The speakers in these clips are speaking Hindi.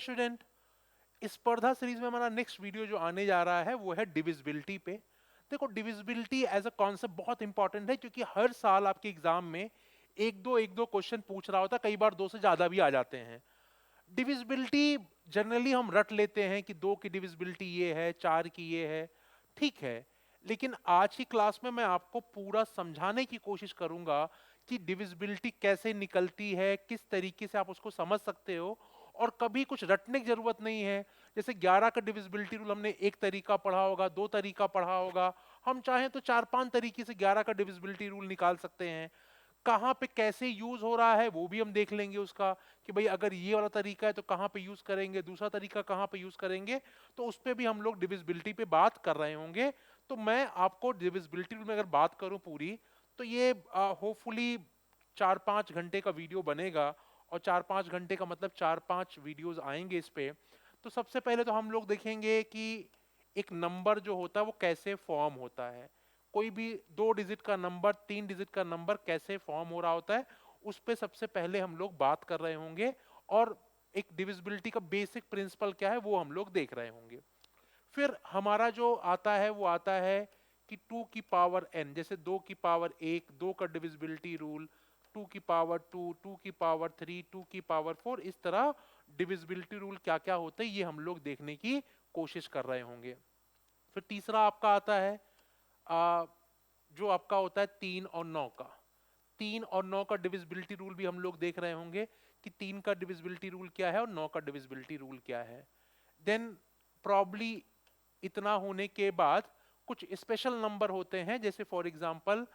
स्टूडेंट, स्पर्धा सीरीज में हमारा नेक्स्ट वीडियो जो आने जा रहा है वो है डिविजिबिलिटी पे। देखो, डिविजिबिलिटी एज अ कॉन्सेप्ट बहुत इंपॉर्टेंट है, क्योंकि हर साल आपके एग्जाम में एक दो क्वेश्चन पूछ रहा होता है, कई बार दो से ज्यादा भी आ जाते हैं। डिविजिबिलिटी जनरली हम रट लेते हैं कि दो की डिविजिबिलिटी ये है, चार की ये है, ठीक है। लेकिन आज की क्लास में मैं आपको पूरा समझाने की कोशिश करूंगा कि डिविजिबिलिटी कैसे निकलती है, किस तरीके से आप उसको समझ सकते हो, और कभी कुछ रटने की जरूरत नहीं है। जैसे 11 का डिविजिबिलिटी रूल हमने एक तरीका पढ़ा होगा, दो तरीका पढ़ा होगा, हम चाहें तो चार पांच तरीके से 11 का डिविजिबिलिटी रूल निकाल सकते हैं। कहाँ पे कैसे यूज हो रहा है वो भी हम देख लेंगे उसका, कि भाई अगर ये वाला तरीका है तो कहाँ पे यूज करेंगे, दूसरा तरीका कहाँ पे यूज करेंगे। तो उस पे भी हम लोग डिविजिबिलिटी पे बात कर रहे होंगे। तो मैं आपको डिविजिबिलिटी में अगर बात करूं पूरी, तो ये होपफुली 4-5 घंटे का वीडियो बनेगा। और 4-5 घंटे का मतलब 4-5 वीडियोस आएंगे इस पे। तो सबसे पहले तो हम लोग देखेंगे कि एक नंबर जो होता है वो कैसे फॉर्म होता है। कोई भी 2 डिजिट का नंबर, 3 डिजिट का नंबर कैसे फॉर्म हो रहा होता है, उस पे सबसे पहले हम लोग बात कर रहे होंगे। और एक डिविजिबिलिटी का बेसिक प्रिंसिपल क्या है वो हम लोग देख रहे होंगे। फिर हमारा जो आता है वो आता है कि 2 की पावर n, जैसे 2 की पावर 1, 2 का डिविजिबिलिटी रूल, 2 की पावर 2, 2 की पावर 3, 2 की पावर 4, इस तरह डिविजिबिलिटी रूल क्या क्या होते हैं ये हम लोग देखने की कोशिश कर रहे होंगे। फिर तीसरा आपका आता है आ, जो आपका होता है 3 और 9 का। 3 और 9 का डिविजिबिलिटी रूल भी हम लोग देख रहे होंगे कि 3 का डिविजिबिलिटी रूल क्या है और 9 का डिविजिबिलिटी रूल क्या है। देन प्रॉब्ली इतना होने के बाद कुछ स्पेशल नंबर होते हैं, जैसे फॉर एग्जांपल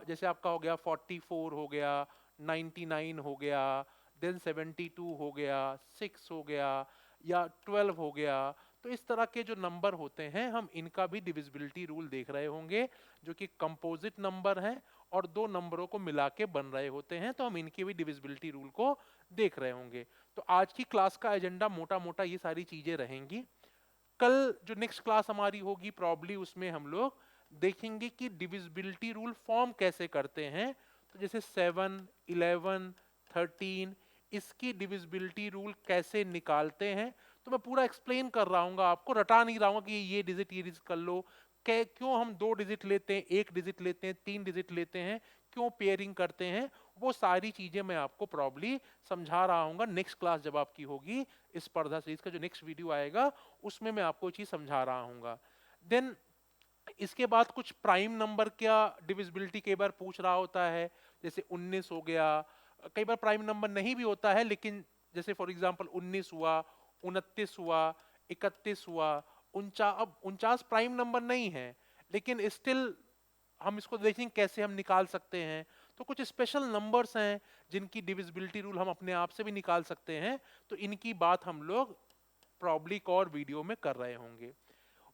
जैसे आपका हो गया 44 हो गया, 99 हो गया, देन 72 हो गया, 6 हो गया, या 12 हो गया। तो इस तरह के जो नंबर होते हैं हम इनका भी डिविजिबिलिटी रूल देख रहे होंगे, जो कि कंपोजिट नंबर हैं और दो नंबरों को मिला के बन रहे होते हैं। तो हम इनके भी डिविजिबिलिटी रूल को देख रहे होंगे। तो आज की क्लास का एजेंडा मोटा मोटा ये सारी चीजें रहेंगी। कल जो नेक्स्ट क्लास हमारी होगी प्रॉब्ली उसमें हम लोग देखेंगे कि डिविजिबिलिटी रूल फॉर्म कैसे करते हैं। तो जैसे 7, 11, 13, इसकी डिविजिबिलिटी रूल कैसे निकालते हैं। तो मैं पूरा एक्सप्लेन कर रहा हूँ, आपको रटा नहीं रहा हूँ कि ये डिजिट कर लो। क्यों हम 2 डिजिट लेते हैं, 1 डिजिट लेते हैं, 3 डिजिट लेते हैं, क्यों पेयरिंग करते हैं, वो सारी चीजें मैं आपको प्रॉब्ली समझा रहा हूँ नेक्स्ट क्लास जब आपकी होगी। स्पर्धा सीरीज का जो नेक्स्ट वीडियो आएगा उसमें मैं आपको चीज समझा रहा हूँ। देन इसके बाद कुछ प्राइम नंबर क्या डिविजिबिलिटी कई बार पूछ रहा होता है, जैसे 19 हो गया। कई बार प्राइम नंबर नहीं भी होता है, लेकिन जैसे फॉर एग्जांपल 19 हुआ, 29 हुआ, 31 हुआ, 49। अब 49 प्राइम नंबर नहीं है, लेकिन स्टिल हम इसको देखेंगे कैसे हम निकाल सकते हैं। तो कुछ स्पेशल नंबर्स हैं जिनकी डिविजिबिलिटी रूल हम अपने आप से भी निकाल सकते हैं। तो इनकी बात हम लोग प्रॉब्ली एक और वीडियो में कर रहे होंगे।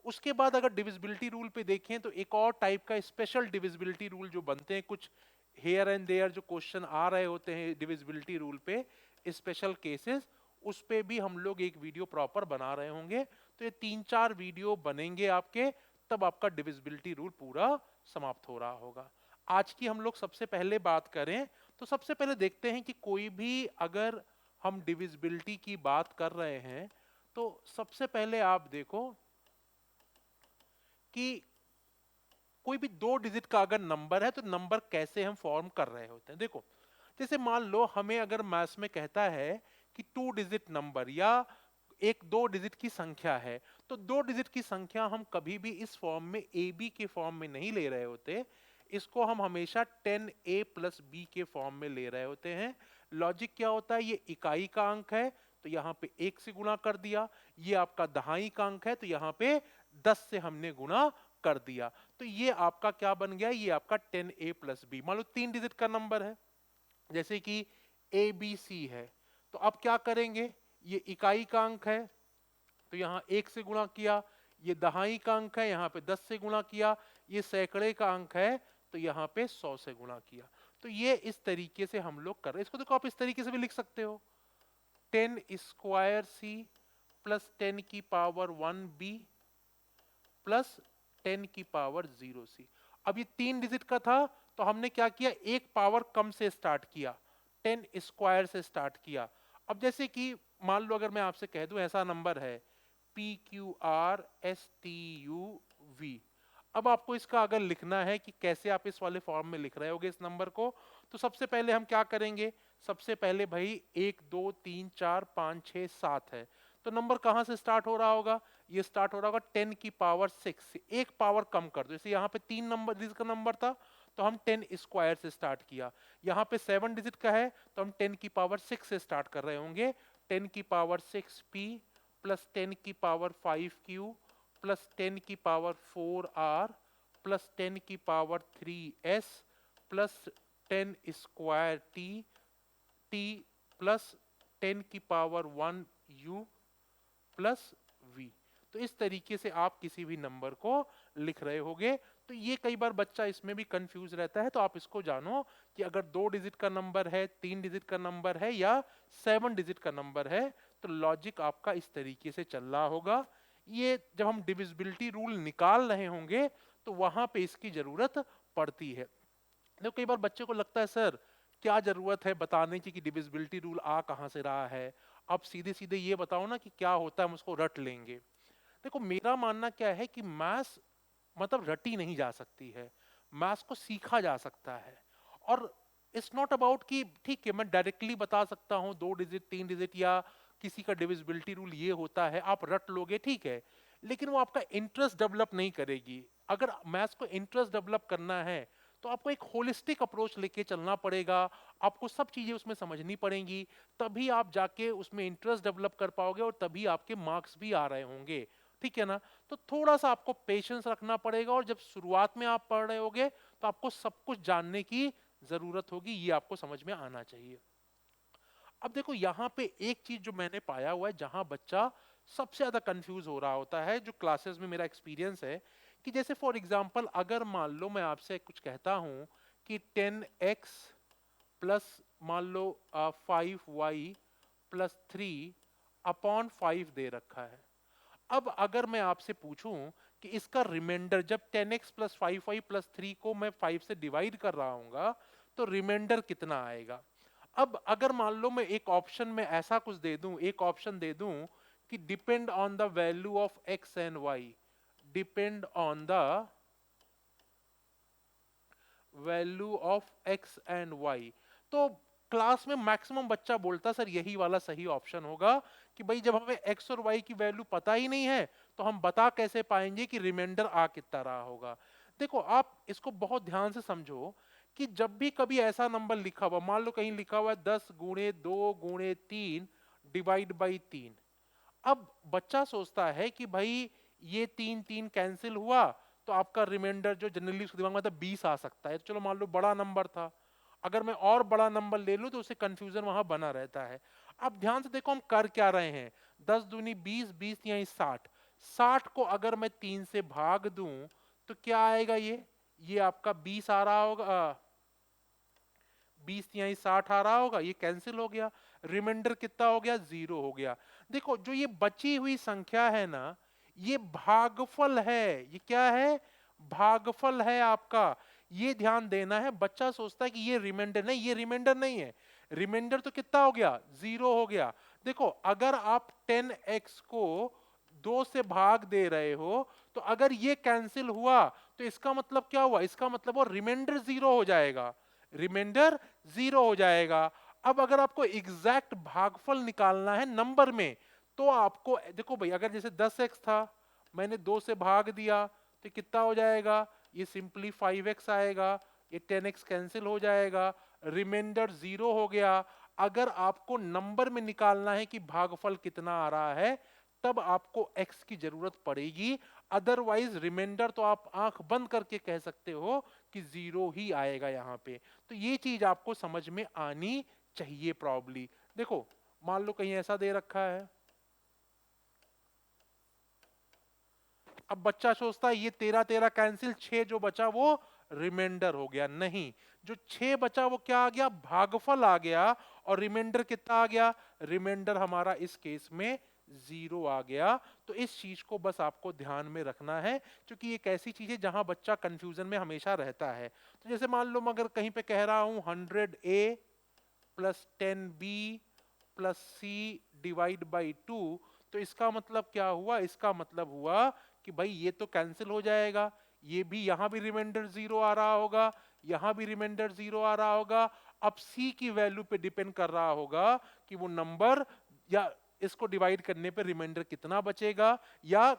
उसके बाद अगर डिविजिबिलिटी रूल पे देखें तो एक और टाइप का स्पेशल डिविजिबिलिटी रूल जो बनते हैं, कुछ हेयर एंड देयर जो क्वेश्चन आ रहे होते हैं डिविजिबिलिटी रूल पे, स्पेशल केसेस, उस पे भी हम लोग एक वीडियो प्रॉपर बना रहे होंगे। तो ये 3-4 वीडियो बनेंगे आपके, तब आपका डिविजिबिलिटी रूल पूरा समाप्त हो रहा होगा। आज की हम लोग सबसे पहले बात करें तो सबसे पहले देखते हैं कि कोई भी अगर हम डिविजिबिलिटी की बात कर रहे हैं तो सबसे पहले आप देखो कि कोई भी 2 डिजिट का अगर नंबर है तो नंबर कैसे हम फॉर्म कर रहे होते हैं। देखो, जैसे मान लो हमें अगर मैथ्स में कहता है कि 2 डिजिट नंबर या एक 2 डिजिट की संख्या है, तो 2 डिजिट की संख्या हम कभी भी इस फॉर्म में ए बी के फॉर्म में नहीं ले रहे होते। इसको हम हमेशा 10a+b के फॉर्म में ले रहे होते हैं। लॉजिक क्या होता है, ये इकाई का अंक है तो यहाँ पे 1 से गुणा कर दिया, ये आपका दहाई का अंक है तो यहाँ पे 10 से हमने गुणा कर दिया। तो ये आपका क्या बन गया, ये आपका 10a+b। मान लो 3 डिजिट का नंबर है, जैसे कि ABC है, तो अब क्या करेंगे, ये इकाई का अंक है तो यहाँ 1 से गुणा किया, ये दहाई का अंक है यहाँ पे 10 से गुणा किया, ये सैकड़े का अंक है तो यहाँ पे 100 से गुणा किया। तो ये इस तरीके से हम लोग कर रहे हैं। इसको देखो आप इस तरीके से भी लिख सकते हो, 10^2c plus 10^1b plus 10^0c। अब ये 3 डिजिट का था तो हमने क्या किया, एक पावर कम से स्टार्ट किया, 10 स्क्वायर से स्टार्ट किया। अब जैसे कि मान लो अगर मैं आपसे कह दूं ऐसा नंबर है PQRSTUV, अब आपको इसका अगर लिखना है कि कैसे आप इस वाले फॉर्म में लिख रहे होगे इस नंबर को, तो सबसे पहले हम क्या करेंगे, सबसे पहले भाई 1 2 3 4 5 6 7 है, तो नंबर कहां से स्टार्ट हो रहा होगा, ये स्टार्ट हो रहा होगा 10 की पावर 6 से, एक पावर कम कर दो, जैसे यहाँ पे 3 नंबर डिजिट का नंबर था तो हम 10 स्क्वायर से स्टार्ट किया, यहाँ पे 7 डिजिट का है तो हम 10 की पावर 6 से स्टार्ट कर रहे होंगे, 10 की पावर 6p प्लस 10 की पावर 5q प्लस 10 की पावर 4r प्लस 10 की power 3s plus 10 square t plus 10 की पावर 1u प्लस v। तो इस तरीके से आप किसी भी नंबर को लिख रहे होगे। तो ये कई बार बच्चा इसमें भी कंफ्यूज रहता है, तो आप इसको जानो कि अगर 2 डिजिट का नंबर है, 3 डिजिट का नंबर है या 7 डिजिट का नंबर है, तो लॉजिक आपका इस तरीके से चल रहा होगा। ये जब हम डिविजिबिलिटी रूल निकाल रहे होंगे तो वहां पे इसकी जरूरत पड़ती है। देखो कई बार बच्चे को लगता है सर क्या जरूरत है बताने की कि डिविजिबिलिटी रूल आ कहां से रहा है, आप सीधे सीधे ये बताओ ना कि क्या होता है, हम उसको रट लेंगे। देखो मेरा मानना क्या है कि मैथ्स मतलब रटी नहीं जा सकती है, मैथ्स को सीखा जा सकता है। और इट्स नॉट अबाउट कि ठीक है मैं डायरेक्टली बता सकता हूं 2 डिजिट 3 डिजिट या किसी का डिविजिबिलिटी रूल ये होता है, आप रट लोगे ठीक है, लेकिन वो आपका इंटरेस्ट डेवलप नहीं करेगी। अगर मैथ्स को इंटरेस्ट डेवलप करना है तो आपको एक होलिस्टिक अप्रोच लेके चलना पड़ेगा, आपको सब चीजें उसमें समझनी पड़ेंगी, तभी आप जाके उसमें इंटरेस्ट डेवलप कर पाओगे और तभी आपके मार्क्स भी आ रहे होंगे, ठीक है ना। तो थोड़ा सा आपको पेशेंस रखना पड़ेगा और जब शुरुआत में आप पढ़ रहे होगे तो आपको सब कुछ जानने की जरूरत होगी, ये आपको समझ में आना चाहिए। अब देखो यहाँ पे एक चीज जो मैंने पाया हुआ है जहां बच्चा सबसे ज्यादा कंफ्यूज हो रहा होता है, जो क्लासेस में मेरा एक्सपीरियंस है, कि जैसे फॉर एग्जांपल अगर मान लो मैं आपसे कुछ कहता हूं कि 10x प्लस मान लो 5y प्लस 3 अपॉन 5 दे रखा है। अब अगर मैं आपसे पूछूं कि इसका रिमाइंडर, जब 10x प्लस 5y प्लस 3 को मैं 5 से डिवाइड कर रहा हूँ तो रिमाइंडर कितना आएगा। अब अगर मान लो मैं एक ऑप्शन में ऐसा कुछ दे दूं, एक ऑप्शन दे दूं कि depend on the value of x and y, depend on the value of x and y, तो क्लास में मैक्सिमम बच्चा बोलता सर यही वाला सही ऑप्शन होगा कि भाई जब हमें x और y की वैल्यू पता ही नहीं है तो हम बता कैसे पाएंगे कि रिमाइंडर आ कितना रहा होगा। देखो आप इसको बहुत ध्यान से समझो कि जब भी कभी ऐसा नंबर लिखा हुआ, मान लो कहीं लिखा हुआ है 10 × 2 × 3 डिवाइड बाई 3, अब बच्चा सोचता है कि भाई ये 3 3 कैंसिल हुआ तो आपका रिमाइंडर जो जनरली उसके दिमाग में था 20 आ सकता है, तो चलो मान लो बड़ा नंबर था, अगर मैं और बड़ा नंबर ले लूं तो उससे कंफ्यूजन वहां बना रहता है। अब ध्यान से देखो हम कर क्या रहे हैं, 10 दूनी 20, 20 यहाँ 60, 60 को अगर मैं 3 से भाग दूं तो क्या आएगा, ये आपका 20 आ रहा होगा, 20 यहाँ 60 आ रहा होगा, ये कैंसिल हो गया, रिमाइंडर कितना हो गया, 0 हो गया। देखो जो ये बची हुई संख्या है ना, ये भागफल है, ये क्या है, भागफल है आपका, ये ध्यान देना है। बच्चा सोचता है कि ये रिमाइंडर नहीं, ये रिमाइंडर नहीं है, रिमाइंडर तो कितना हो गया, 0 हो गया। देखो अगर आप 10x को 2 से भाग दे रहे हो तो अगर ये कैंसिल हुआ तो इसका मतलब क्या हुआ, इसका मतलब वो रिमाइंडर 0 हो जाएगा, रिमाइंडर 0 हो जाएगा। अब अगर आपको एग्जैक्ट भागफल निकालना है नंबर में तो आपको देखो भाई, अगर जैसे 10x था, मैंने 2 से भाग दिया तो कितना हो जाएगा, ये सिंपली 5x आएगा, ये 10x कैंसिल हो जाएगा, रिमाइंडर 0 हो गया। अगर आपको नंबर में निकालना है कि भागफल कितना आ रहा है तब आपको x की जरूरत पड़ेगी, अदरवाइज रिमाइंडर तो आप आंख बंद करके कह सकते हो कि 0 ही आएगा यहाँ पे। तो ये चीज आपको समझ में आनी चाहिए प्रॉब्ली। देखो मान लो कहीं ऐसा दे रखा है, अब बच्चा सोचता है ये 13 13 कैंसिल, 6 जो बचा वो रिमाइंडर हो गया, नहीं, जो 6 बचा वो क्या आ गया, भागफल आ गया, और रिमाइंडर कितना आ गया, रिमाइंडर हमारा इस केस में 0 आ गया। तो इस चीज को बस आपको ध्यान में रखना है क्योंकि एक ऐसी चीज है जहां बच्चा कंफ्यूजन में हमेशा रहता है। तो जैसे मान लो मैं अगर कहीं पे कह रहा हूं 100A plus 10B plus C divide by 2, तो इसका मतलब क्या हुआ, इसका मतलब हुआ कि भाई ये तो कैंसिल हो जाएगा, ये भी यहां भी रिमाइंडर जीरो आ रहा होगा, यहां भी रिमाइंडर जीरो आ रहा होगा। अब सी की वैल्यू पे डिपेंड कर रहा होगा कि वो नंबर या इसको डिवाइड करने पे रिमाइंडर कितना बचेगा, या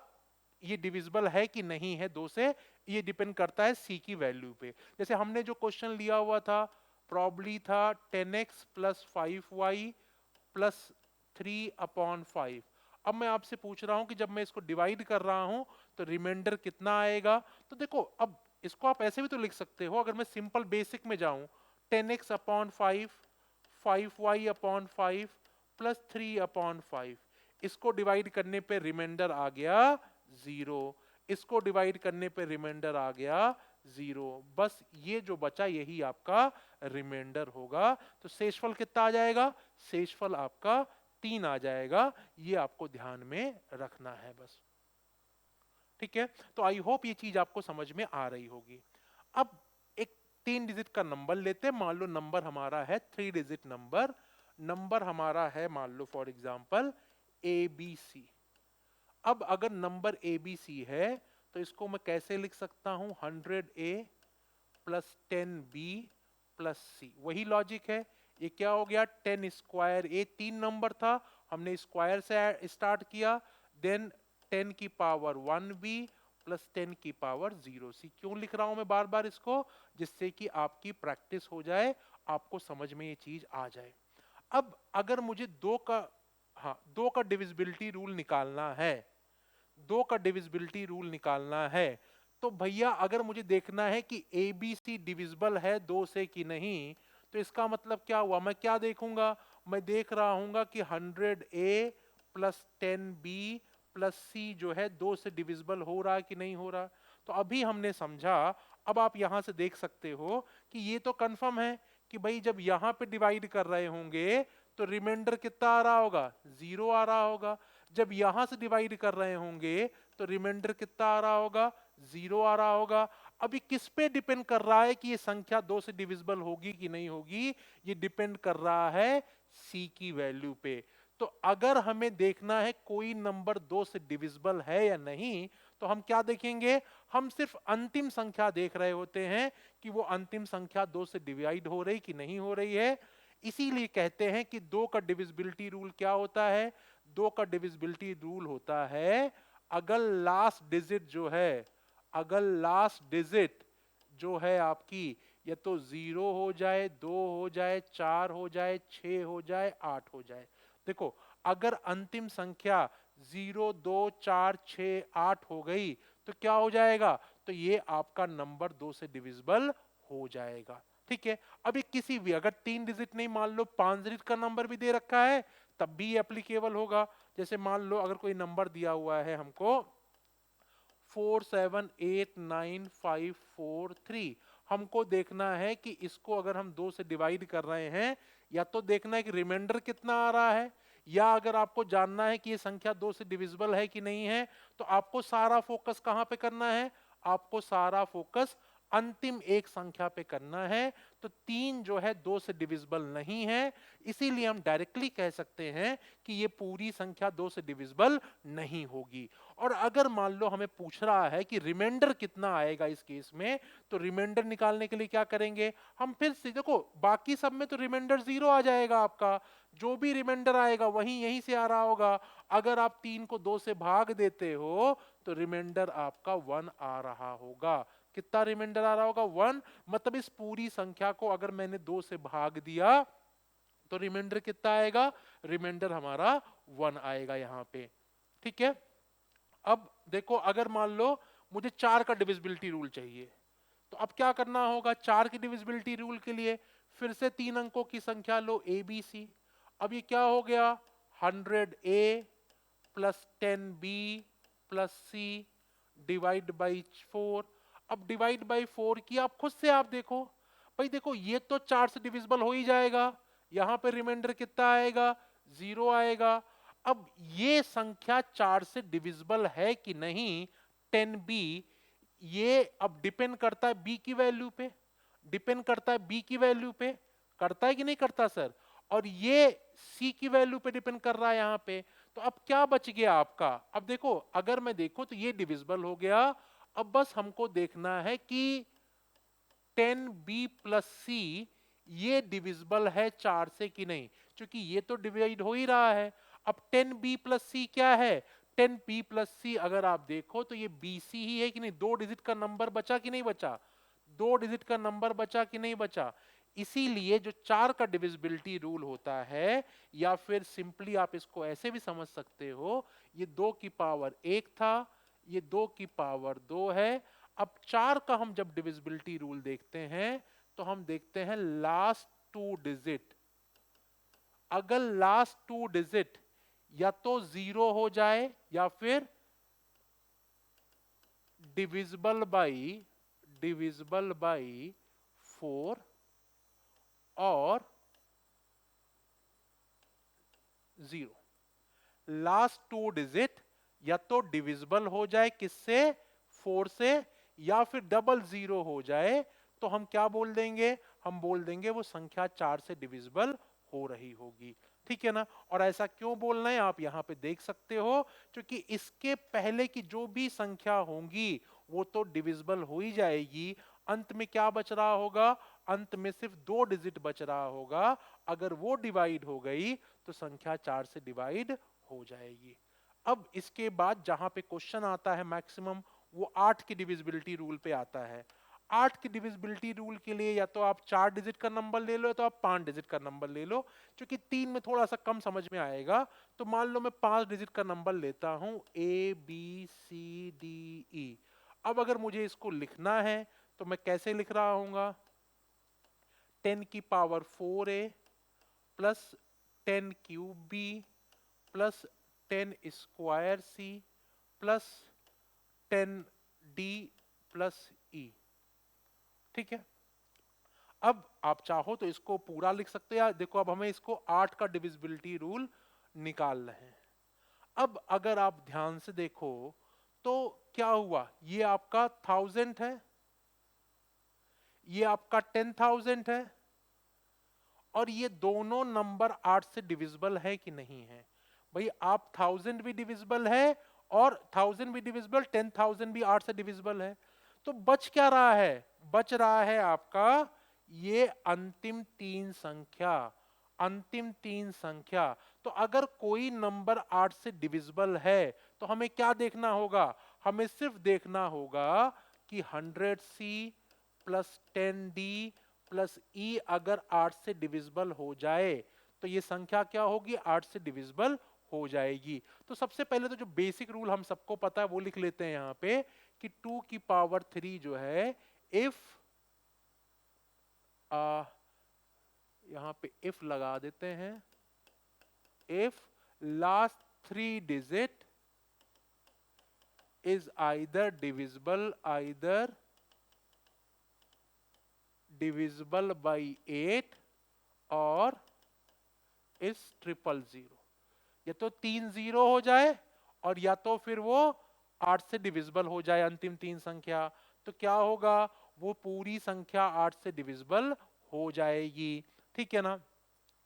ये डिविजिबल है कि नहीं है दो से, ये डिपेंड करता है सी की वैल्यू पे। जैसे हमने जो क्वेश्चन लिया हुआ था प्रॉब्ली था 10x प्लस 5y प्लस 3/5। अब मैं आपसे पूछ रहा हूं कि जब मैं इसको डिवाइड कर रहा हूं तो रिमाइंडर कितना आएगा। तो देखो अब इसको आप ऐसे भी तो लिख सकते हो, अगर मैं सिंपल बेसिक में जाऊं 10x/5 5y/5 प्लस 3/5, इसको डिवाइड करने पे रिमाइंडर आ गया 0, इसको डिवाइड करने पे रिमाइंडर आ गया 0, बस ये जो बचा यही आपका रिमाइंडर होगा। तो शेषफल कितना आ जाएगा, शेषफल आपका 3 आ जाएगा, ये आपको ध्यान में रखना है बस। ठीक है, तो आई होप ये चीज आपको समझ में आ रही होगी। अब एक 3 डिजिट का नंबर लेते हैं, मान लो नंबर हमारा है 3 डिजिट नंबर, नंबर हमारा है मान लो फॉर एग्जांपल ABC। अब अगर नंबर ABC है तो इसको मैं कैसे लिख सकता हूं, 100A plus 10B plus C, वही लॉजिक है। ये क्या हो गया 10 स्क्वायर A, 3 नंबर था, हमने स्क्वायर से स्टार्ट किया, देन 10 की पावर 1B प्लस 10 की पावर 0C। क्यों लिख रहा हूं मैं बार बार इसको, जिससे कि आपकी प्रैक्टिस हो जाए, आपको समझ में ये चीज आ जाए। अब अगर मुझे दो का डिविजिबिलिटी रूल निकालना है, दो का डिविजिबिलिटी रूल निकालना है, तो भैया अगर मुझे देखना है कि ABC डिविजिबल है दो से कि नहीं, तो इसका मतलब क्या हुआ, मैं क्या देखूंगा, मैं देख रहा हूंगा कि 100A plus 10B plus C जो है दो से डिविजिबल हो रहा है कि नहीं हो रहा। तो अभी हमने समझा, अब आप यहां से देख सकते हो कि ये तो कंफर्म है कि भाई जब यहां पे डिवाइड कर रहे होंगे तो रिमाइंडर कितना आ रहा होगा, 0 आ रहा होगा। जब यहां से डिवाइड कर रहे होंगे तो रिमाइंडर कितना आ रहा होगा, 0 आ रहा होगा। अभी किस पे डिपेंड कर रहा है कि ये संख्या दो से डिविजिबल होगी कि नहीं होगी, ये डिपेंड कर रहा है सी की वैल्यू पे। तो अगर हमें देखना है कोई नंबर दो से डिविजिबल है या नहीं, तो हम क्या देखेंगे, हम सिर्फ अंतिम संख्या देख रहे होते हैं कि वो अंतिम संख्या दो से डिवाइड हो रही कि नहीं हो रही है। इसीलिए कहते हैं कि दो का डिविजिबिलिटी रूल क्या होता है, दो का डिविजिबिलिटी रूल होता है अगर लास्ट डिजिट जो है, अगर लास्ट डिजिट जो है आपकी या तो 0 हो जाए, 2 हो जाए, 4 हो जाए, 6 हो जाए, 8 हो जाए। देखो अगर अंतिम संख्या 0 2 4 6 8 हो गई तो क्या हो जाएगा, तो ये आपका नंबर दो से डिविजिबल हो जाएगा। ठीक है, अभी किसी भी अगर 3 डिजिट नहीं, मान लो 5 डिजिट का नंबर भी दे रखा है तब भी ये एप्लीकेबल होगा। जैसे मान लो अगर कोई नंबर दिया हुआ है हमको 478953, हमको देखना है कि इसको अगर हम दो से डिवाइड कर रहे हैं, या तो देखना है कि रिमाइंडर कितना आ रहा है, या अगर आपको जानना है कि ये संख्या दो से डिविजिबल है कि नहीं है, तो आपको सारा फोकस कहां पे करना है, आपको सारा फोकस अंतिम एक संख्या पे करना है। तो 3 जो है दो से डिविजिबल नहीं है, इसीलिए हम डायरेक्टली कह सकते हैं कि ये पूरी संख्या दो से डिविजिबल नहीं होगी। और अगर मान लो हमें पूछ रहा है कि रिमाइंडर कितना आएगा इस केस में, तो रिमाइंडर निकालने के लिए क्या करेंगे, हम फिर से देखो बाकी सब में तो रिमाइंडर 0 आ जाएगा आपका, जो भी रिमाइंडर आएगा वही यहीं से आ रहा होगा। अगर आप 3 को 2 से भाग देते हो तो रिमाइंडर आपका 1 आ रहा होगा। कितना रिमाइंडर आ रहा होगा, 1। मतलब इस पूरी संख्या को अगर मैंने 2 से भाग दिया तो रिमाइंडर कितना आएगा, रिमाइंडर हमारा 1 आएगा यहां पे। ठीक है, अब देखो अगर मान लो मुझे 4 का डिविजिबिलिटी रूल चाहिए, तो अब क्या करना होगा, 4 की डिविजिबिलिटी रूल के लिए फिर से 3 अंकों की संख्या लो ABC। अब ये क्या हो गया, 100A plus 10B plus C divide by 4। अब डिवाइड बाई 4 की आप खुद से आप देखो, भाई देखो ये तो 4 से डिविजिबल हो ही जाएगा, यहां पे रिमाइंडर कितना आएगा, 0 आएगा। अब ये संख्या 4 से डिविजिबल है कि नहीं, 10B, ये अब डिपेंड करता है B की वैल्यू पे, डिपेंड करता है B की वैल्यू पे, करता है कि नहीं करता सर। और ये c की वैल्यू पे डिपेंड कर रहा है यहाँ पे। तो अब क्या बच गया आपका, अब देखो अगर मैं देखूं तो ये डिविजिबल हो गया। अब बस हमको देखना है कि 10b प्लस सी ये डिविजिबल है 4 से कि नहीं, क्योंकि ये तो डिवाइड हो ही रहा है। अब 10b प्लस सी क्या है, 10b प्लस सी अगर आप देखो तो ये bc ही है कि नहीं, 2 डिजिट का नंबर बचा कि नहीं बचा, 2 डिजिट का नंबर बचा कि नहीं बचा। इसीलिए जो 4 का डिविजिबिलिटी रूल होता है, या फिर सिंपली आप इसको ऐसे भी समझ सकते हो, ये 2 की पावर 1 था, ये 2 की पावर 2 है। अब 4 का हम जब डिविजिबिलिटी रूल देखते हैं तो हम देखते हैं लास्ट 2 डिजिट, अगर लास्ट 2 डिजिट या तो 0 हो जाए या फिर डिविजिबल बाई 4 और 0, लास्ट 2 डिजिट या तो डिविजिबल हो जाए किससे, 4 से, या फिर डबल 0 हो जाए, तो हम क्या बोल देंगे, हम बोल देंगे वो संख्या 4 से डिविजिबल हो रही होगी। ठीक है ना। और ऐसा क्यों बोलना है आप यहां पे देख सकते हो, क्योंकि इसके पहले की जो भी संख्या होंगी वो तो डिविजिबल हो ही जाएगी। अंत में क्या बच रहा होगा, अंत में सिर्फ 2 डिजिट बच रहा होगा। अगर वो डिवाइड हो गई तो संख्या 4 से डिवाइड हो जाएगी। अब इसके बाद जहां पे क्वेश्चन आता है मैक्सिमम, वो 8 की डिविजिबिलिटी रूल पे आता है। 8 की डिविजिबिलिटी रूल के लिए या तो आप 4 डिजिट का नंबर ले लो या तो आप 5 डिजिट का नंबर ले लो, क्योंकि 3 में थोड़ा सा कम समझ में आएगा। तो मान लो मैं 5 डिजिट का नंबर लेता हूं, A B C D E. अब अगर मुझे इसको लिखना है तो मैं कैसे लिख रहा हूंगा, 10 की power 4a plus 10 cube B plus 10 square C plus 10 D plus E. ठीक है। अब आप चाहो तो इसको पूरा लिख सकते हैं। देखो अब हमें इसको 8 का डिविजिबिलिटी रूल निकालना है। अब अगर आप ध्यान से देखो तो क्या हुआ, ये आपका 1000 है, ये आपका 10,000 है, और ये दोनों नंबर 8 से डिविजिबल है कि नहीं है। भाई आप 1000 भी डिविजिबल है और 1000 भी डिविजिबल, 10,000 भी 8 से डिविजिबल है। तो बच क्या रहा है, बच रहा है आपका ये अंतिम 3 संख्या, अंतिम 3 संख्या। तो अगर कोई नंबर 8 से डिविजिबल है तो हमें क्या देखना होगा, हमें सिर्फ देखना होगा कि 100C प्लस 10D प्लस ई अगर 8 से डिविजिबल हो जाए तो ये संख्या क्या होगी, 8 से डिविजिबल हो जाएगी। तो सबसे पहले तो जो बेसिक रूल हम सबको पता है वो लिख लेते हैं यहां पे, कि 2 की पावर 3 जो है, इफ यहां पे इफ लगा देते हैं, if last 3 digit is either divisible by 8 और इस 000, या तो 3 0 हो जाए और या तो फिर वो 8 से डिविजिबल हो जाए अंतिम 3 संख्या। तो क्या होगा, वो पूरी संख्या 8 से डिविजिबल हो जाएगी। ठीक है ना।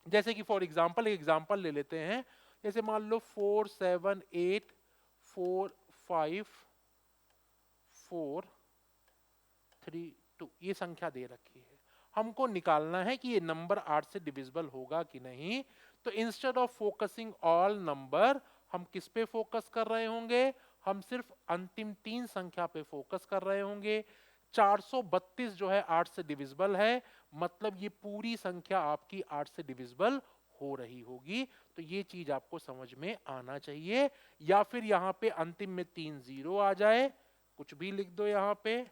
जैसे कि फॉर एग्जांपल एक एग्जांपल ले लेते हैं, जैसे मान लो 4 7 8 4 5 4 3 2 ये संख्या दे रखी है। हमको निकालना है कि ये नंबर 8 से डिविजिबल होगा कि नहीं। तो instead of focusing all number, हम किस पे फोकस कर रहे होंगे, हम सिर्फ अंतिम 3 संख्या पे फोकस कर रहे होंगे। 432 जो है 8 से डिविजिबल है, मतलब ये पूरी संख्या आपकी 8 से डिविजिबल हो रही होगी। तो ये चीज आपको समझ में आना चाहिए। या फिर यहां पे अंतिम में 3 0 आ जाए, कुछ भी लिख दो यहां पे,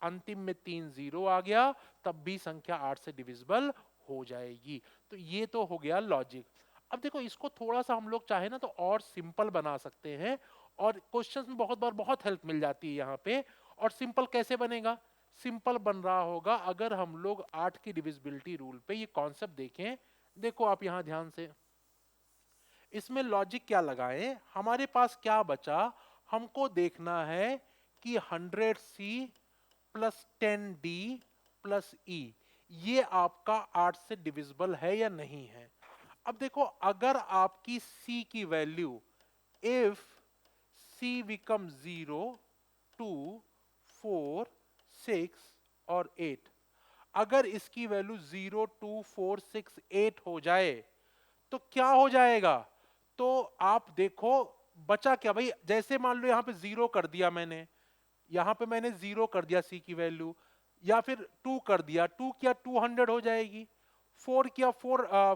अंतिम में 3 0 आ गया, तब भी संख्या 8 से डिविजिबल हो जाएगी। तो ये तो हो गया लॉजिक। अब देखो इसको थोड़ा सा हम लोग चाहे ना तो और सिंपल बना सकते हैं, और क्वेश्चंस में बहुत बार बहुत हेल्प मिल जाती है यहाँ पे। और सिंपल कैसे बनेगा, सिंपल बन रहा होगा अगर हम लोग 8 की डिविजिबिलिटी रूल पे ये कॉन्सेप्ट देखें। देखो आप यहाँ ध्यान से, इसमें लॉजिक क्या लगाएं, हमारे पास क्या बचा, हमको देखना है कि 100C प्लस 10D प्लस ई, ये आपका 8 से डिविजिबल है या नहीं है। अब देखो, अगर आपकी c की वैल्यू, इफ c बिकम 0, 2, 4, 6 और 8, अगर इसकी वैल्यू 0, 2, 4, 6, 8 हो जाए तो क्या हो जाएगा। तो आप देखो बचा क्या भाई, जैसे मान लो यहां पे 0 कर दिया मैंने, यहां पे मैंने 0 कर दिया सी की वैल्यू, या फिर 2 कर दिया, 2 किया 200 हो जाएगी, 4 किया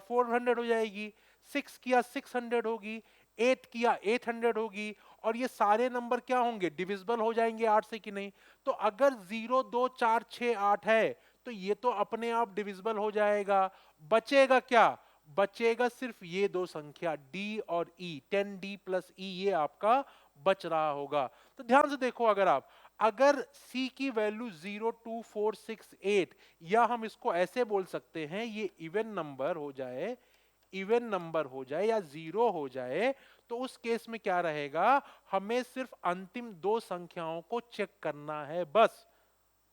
400 हो जाएगी, 6 किया 600 होगी, 8 किया 800 होगी, और ये सारे नंबर क्या होंगे, डिविजिबल हो जाएंगे 8 से कि नहीं। तो अगर 0, 2, 4, 6, 8 है तो ये तो अपने आप डिविजिबल हो जाएगा। बचेगा क्या, बचेगा सिर्फ ये दो संख्या d और e, 10d प्लस e, ये आपका बच रहा होगा। तो ध्यान से देखो, अगर c की वैल्यू 0, 2, 4, 6, 8, या हम इसको ऐसे बोल सकते हैं ये इवन नंबर हो जाए, इवन नंबर हो जाए या जीरो हो जाए, तो उस केस में क्या रहेगा, हमें सिर्फ अंतिम दो संख्याओं को चेक करना है बस।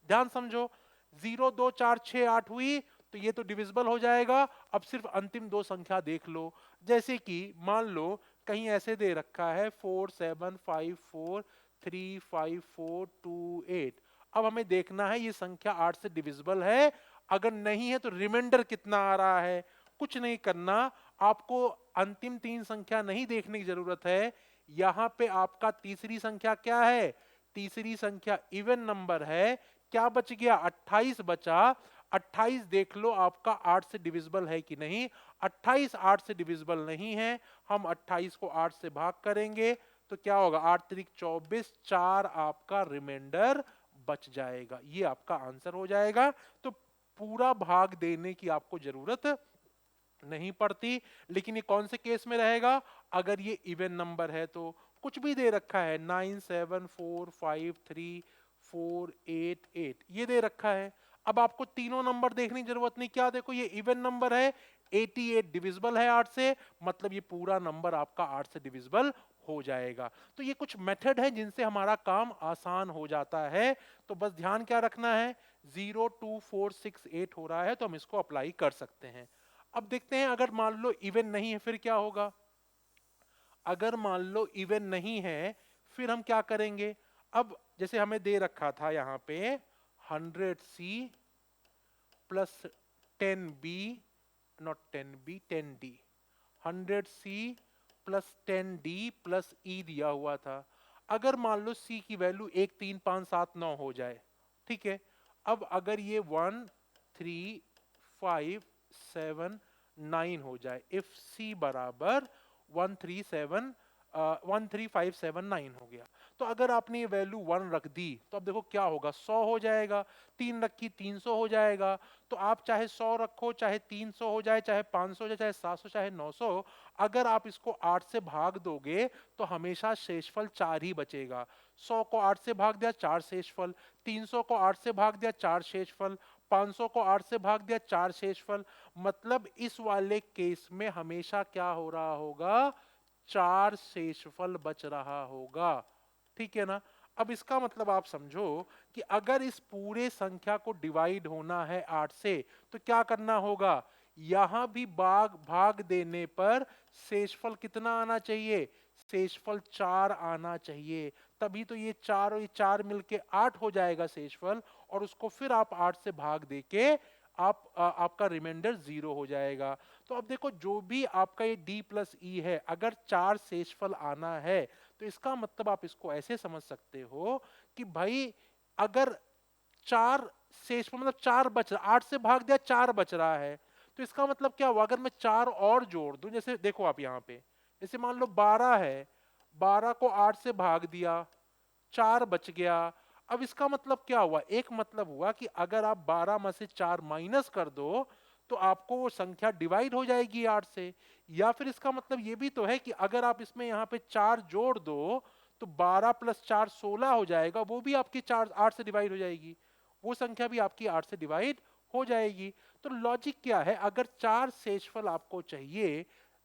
ध्यान समझो, 0, 2, 4, 6, 8 हुई तो ये तो डिविजिबल हो जाएगा। अब सिर्फ अंतिम दो संख्या देख लो, जैसे कि मान लो कहीं ऐसे दे रखा है 4, 7, 5, 4, 3, 5, 4, 2, 8। अब हमें देखना है ये संख्या 8 से डिविजिबल है, अगर नहीं है तो रिमाइंडर कितना आ रहा है। कुछ नहीं करना, आपको अंतिम तीन संख्या नहीं देखने की जरूरत है। यहां पे आपका तीसरी संख्या क्या है, तीसरी संख्या इवन नंबर है। क्या बच गया, 28 बचा। 28 देख लो आपका 8 से डिविजिबल है कि नहीं। 28 8 से डिविजिबल नहीं है, हम 28 को 8 से भाग करेंगे तो क्या होगा, 8 त्रिक 24, 4 आपका रिमाइंडर बच जाएगा। ये आपका आंसर हो जाएगा। तो पूरा भाग देने की आपको जरूरत नहीं पड़ती। लेकिन ये कौन से केस में रहेगा, अगर ये इवन नंबर है तो। कुछ भी दे रखा है 9, 7, 4, 5, 3, 4, 8, 8 ये दे रखा है। अब आपको तीनों नंबर देखने की जरूरत नहीं, क्या देखो ये इवन नंबर है, 88 डिविजिबल है 8 से, मतलब ये पूरा नंबर आपका 8 से डिविजिबल हो जाएगा। तो ये कुछ मेथड है जिनसे हमारा काम आसान हो जाता है। तो बस ध्यान क्या रखना है, 0, 2, 4, 6, 8 हो रहा है तो हम इसको अप्लाई कर सकते हैं। अब देखते हैं अगर मान लो इवन नहीं है फिर क्या होगा। अगर मान लो इवन नहीं है फिर हम क्या करेंगे। अब जैसे हमें दे रखा था यहां पे 100c plus 10b, not 10b, 10d, 100c plus 10d plus e दिया हुआ था। अगर मान लो c की वैल्यू 1, 3, 5, 7, 9 हो जाए, ठीक है। अब अगर ये 1, 3, 5, 7, 9 हो जाए, इफ c बराबर 137 13579 हो गया, तो अगर आपने ये वैल्यू 1 रख दी तो अब देखो क्या होगा, 100 हो जाएगा। 3 रखी 300 हो जाएगा। तो आप चाहे 100 रखो, चाहे 300 हो जाए, चाहे 500 हो जाए, चाहे 700, चाहे 900, अगर आप इसको 8 से भाग दोगे तो हमेशा शेषफल 4 ही बचेगा। 100 को 8 से भाग दिया 4 शेषफल, 300 को 8 से भाग दिया 4 शेषफल, 500 को 8 से भाग दिया 4 शेषफल। मतलब इस वाले केस में हमेशा क्या हो रहा होगा, 4 शेषफल बच रहा होगा। ठीक है ना। अब इसका मतलब आप समझो कि अगर इस पूरे संख्या को डिवाइड होना है 8 से तो क्या करना होगा, यहां भी भाग देने पर शेषफल कितना आना चाहिए, शेषफल 4 आना चाहिए। तभी तो ये 4 और ये 4 मिलके 8 हो जाएगा शेषफल, और उसको फिर आप 8 से भाग देके आपका रिमाइंडर 0 हो जाएगा। तो अब देखो जो भी आपका ये d प्लस ई है, अगर 4 शेषफल आना है तो इसका मतलब आप इसको ऐसे समझ सकते हो कि भाई अगर 4 शेषफल मतलब 4 बच रहा, 8 से भाग दिया 4 बच रहा है, तो इसका मतलब क्या हुआ, अगर मैं 4 और जोड़ दूं, जैसे देखो आप यहाँ पे, जैसे मान लो 12 है, 12 को 8 से भाग दिया 4 बच गया। अब इसका मतलब क्या हुआ, एक मतलब हुआ कि अगर आप 12 में से 4 माइनस कर दो तो आपको वो संख्या डिवाइड हो जाएगी 8 से। या फिर इसका मतलब ये भी तो है कि अगर आप इसमें यहाँ पे 4 जोड़ दो तो 12 प्लस 4 16 हो जाएगा, वो भी आपकी 4 8 से डिवाइड हो जाएगी, वो संख्या भी आपकी 8 से डिवाइड हो जाएगी। तो लॉजिक क्या है, अगर 4 शेषफल आपको चाहिए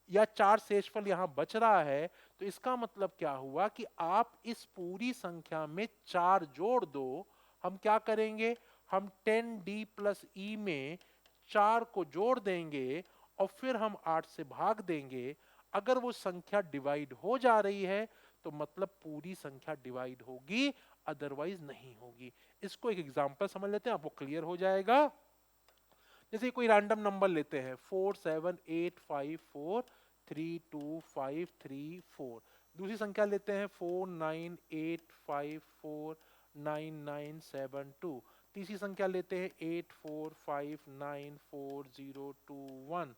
या 4 शेषफल यहां बच रहा है, तो इसका मतलब क्या हुआ कि आप इस पूरी संख्या में 4 जोड़ दो। हम क्या करेंगे, हम 10d प्लस ई में 4 को जोड़ देंगे और फिर हम 8 से भाग देंगे, अगर वो संख्या डिवाइड हो जा रही है तो मतलब पूरी संख्या डिवाइड होगी, अदरवाइज नहीं होगी। इसको एक एग्जांपल समझ लेते हैं, आपको क्लियर हो जाएगा। जैसे कोई रैंडम नंबर लेते हैं 4785432534। दूसरी संख्या लेते हैं 4985549972। तीसरी संख्या लेते हैं 84594021।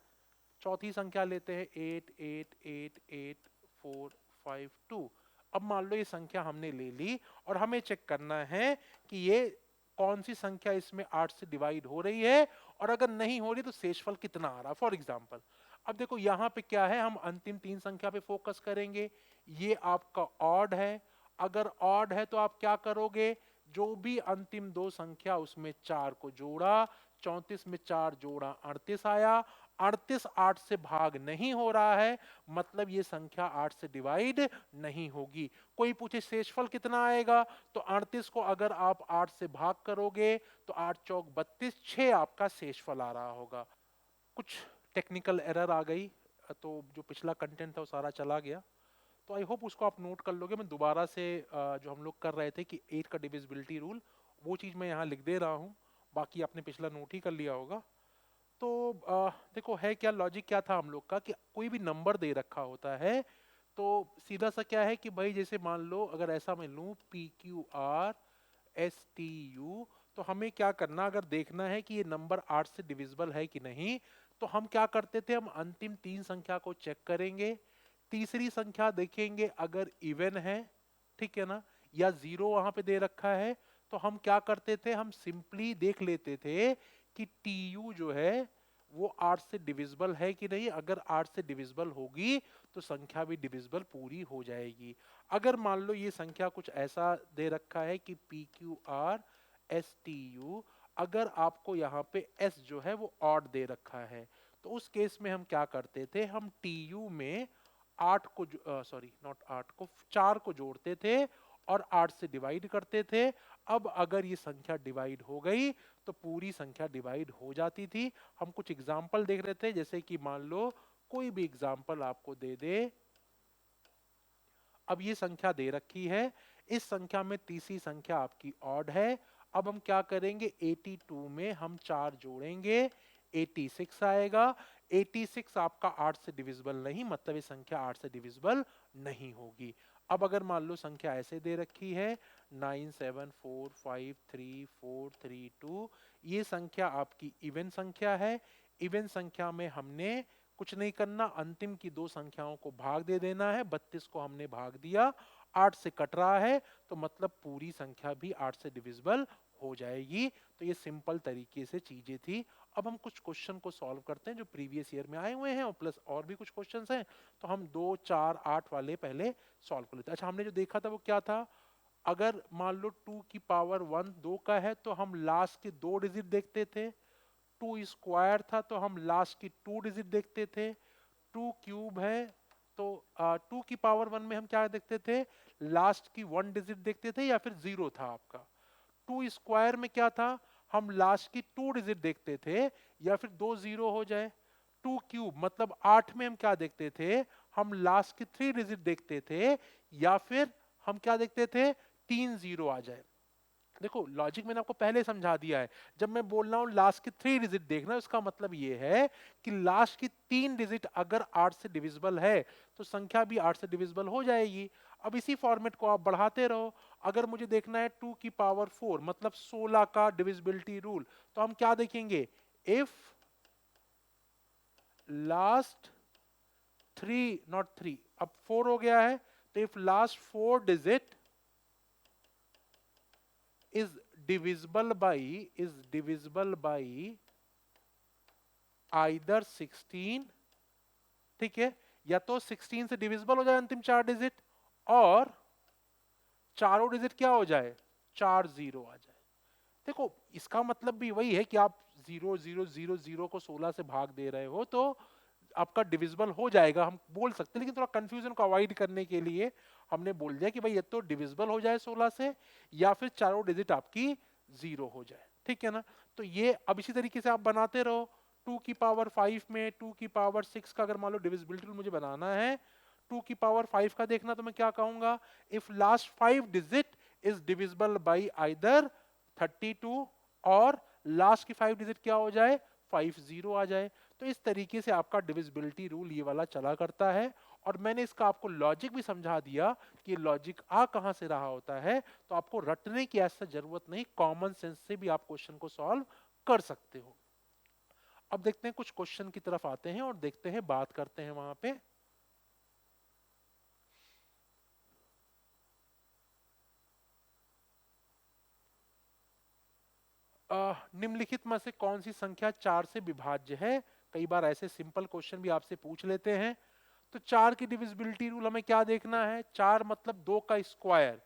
चौथी संख्या लेते हैं 88888452। अब मान लो ये संख्या हमने ले ली और हमें चेक करना है कि ये कौन सी संख्या इसमें 8 से डिवाइड हो रही है, और अगर नहीं हो रही तो शेषफल कितना आ रहा। फॉर एग्जांपल अब देखो यहाँ पे क्या है, हम अंतिम 3 संख्या पे फोकस करेंगे। ये आपका ऑड है, अगर ऑड है तो आप क्या करोगे, जो भी अंतिम 2 संख्या उसमें 4 को जोड़ा, 34 में 4 जोड़ा 38 आया। 38 8 से भाग नहीं हो रहा है, मतलब ये संख्या 8 से डिवाइड नहीं होगी। कोई पूछे शेषफल कितना आएगा, तो 38 को अगर आप 8 से भाग करोगे तो 8 चौक 32, 6 आपका शेषफल आ रहा होगा। कुछ टेक्निकल एरर आ गई तो जो पिछला कंटेंट था वो सारा चला गया, तो आई होप उसको आप नोट कर लोगे। मैं दोबारा से जो हम लोग कर रहे थे कि 8 का डिविजिबिलिटी रूल, वो चीज़ मैं यहाँ लिख दे रहा हूँ, बाकी आपने पिछला नोट ही कर लिया होगा। तो देखो है क्या, लॉजिक क्या था हम लोग का कि कोई भी नंबर दे रखा होता है तो सीधा सा क्या है कि भाई जैसे मान लो अगर ऐसा मैं लूँ PQRSTU, तो हमें क्या करना, अगर देखना है कि ये नंबर 8 से डिविजिबल है कि नहीं, तो हम क्या करते थे, हम अंतिम 3 संख्या को चेक करेंगे, तीसरी संख्या देखेंगे अगर इवन है, ठीक है ना, या जीरो वहां पे दे रखा है, तो हम क्या करते थे, हम सिंपली देख लेते थे कि TU जो है वो 8 से डिविजिबल है कि नहीं। अगर 8 से डिविजिबल होगी तो संख्या भी डिविजिबल पूरी हो जाएगी। अगर मान लो ये संख्या कुछ ऐसा दे रखा है कि PQRSTU, अगर आपको यहाँ पे S जो है वो ऑड दे रखा है, तो उस केस में हम क्या करते थे, हम TU में 8 को सॉरी नॉट 8 को 4 को जोड़ते थे और 8 से डिवाइड करते थे। अब अगर ये संख्या डिवाइड हो गई तो पूरी संख्या डिवाइड हो जाती थी। हम कुछ एग्जाम्पल देख रहे थे, जैसे कि मान लो कोई भी एग्जाम्पल आपको दे दे। अब ये संख्या दे रखी है, इस संख्या में तीसरी संख्या आपकी ऑड है। अब हम क्या करेंगे, 82 में हम 4 जोड़ेंगे, 86 आएगा। 86 आपका 8 से डिविजिबल नहीं, मतलब ये संख्या 8 से डिविजिबल नहीं होगी। अब अगर मान लो संख्या ऐसे दे रखी है 97453432, ये संख्या आपकी इवन संख्या है। इवन संख्या में हमने कुछ नहीं करना, अंतिम की 2 संख्याओं को भाग दे देना है। 32 को हमने भाग दिया, 8 से कट रहा है, तो मतलब पूरी संख्या भी 8 से डिविजिबल हो जाएगी। तो ये सिंपल तरीके से चीजें थी। अब हम कुछ क्वेश्चन को सॉल्व करते हैं जो प्रीवियस ईयर में आए हुए हैं, और प्लस और भी कुछ क्वेश्चंस हैं, तो हम 2 4 8 वाले पहले सॉल्व कर लेते हैं। अच्छा, हमने जो देखा था वो क्या था, अगर मान लो 2 की पावर 1 2 का है तो हम लास्ट के 2 डिजिट देखते थे। 2 स्क्वायर था तो हम लास्ट की 2 डिजिट देखते थे। 2 क्यूब है तो 2 की पावर 1 में हम क्या देखते थे, लास्ट की 1 डिजिट देखते थे या फिर 0 था आपका। 2 स्क्वायर में क्या था, हम लास्ट की 2 डिजिट देखते थे या फिर 2 0 हो जाए। 2 क्यूब मतलब 8 में हम क्या देखते थे, हम लास्ट की 3 डिजिट देखते थे या फिर हम क्या देखते थे, 3 0 आ जाए। देखो लॉजिक मैंने आपको पहले समझा दिया है। जब मैं बोल रहा हूं लास्ट की 3 डिजिट देखना, उसका मतलब ये है कि लास्ट की 3 डिजिट अगर 8 से डिविजिबल है तो संख्या भी 8 से डिविजिबल हो जाएगी। अब इसी फॉर्मेट को आप बढ़ाते रहो। अगर मुझे देखना है 2 की पावर 4 मतलब 16 का डिविजिबिलिटी रूल, तो हम क्या देखेंगे, इफ लास्ट 3 नॉट 3, अब 4 हो गया है, तो if last 4 digit is divisible by either 16, ठीक है, या तो 16 से डिविजिबल हो जाए अंतिम 4 डिजिट, और चारों डिजिट क्या हो जाए, 4 0 आ जाए। देखो इसका मतलब भी वही है कि आप 0 0 0 0 को 16 से भाग दे रहे हो तो आपका डिविजिबल हो जाएगा, हम बोल सकते हैं। लेकिन थोड़ा कंफ्यूजन को अवॉइड करने के लिए हमने बोल दिया कि भाई ये तो डिविजिबल हो जाए 16 से, या फिर चारों डिजिट आपकी 0 हो जाए, ठीक है ना। तो ये अब इसी तरीके से आप बनाते रहो। 2 की पावर 5 में 2 की पावर 6 का अगर मान लो डिविजिबिलिटी रूल मुझे बनाना है, 2 की पावर 5 का देखना, तो मैं क्या कहूंगा, if last 5 digit is divisible by either 32 और लास्ट की 5 डिजिट क्या हो जाए, 50 आ जाए। तो इस तरीके से आपका डिविजिबिलिटी रूल ये वाला चला करता है। और मैंने इसका आपको लॉजिक भी समझा दिया कि ये लॉजिक आ कहां से रहा होता है, तो आपको रटने की ऐसा जरूरत नहीं, कॉमन सेंस से भी आप क्वेश्चन को सॉल्व कर सकते हो। अब देखते हैं कुछ क्वेश्चन की तरफ आते हैं और देखते हैं, बात करते हैं वहां पे। निम्नलिखित में से कौन सी संख्या 4 से विभाज्य है? कई बार ऐसे सिंपल क्वेश्चन भी आपसे पूछ लेते हैं। तो 4 की डिविजिबिलिटी रूल हमें क्या देखना है, 4 मतलब 2 का स्क्वायर।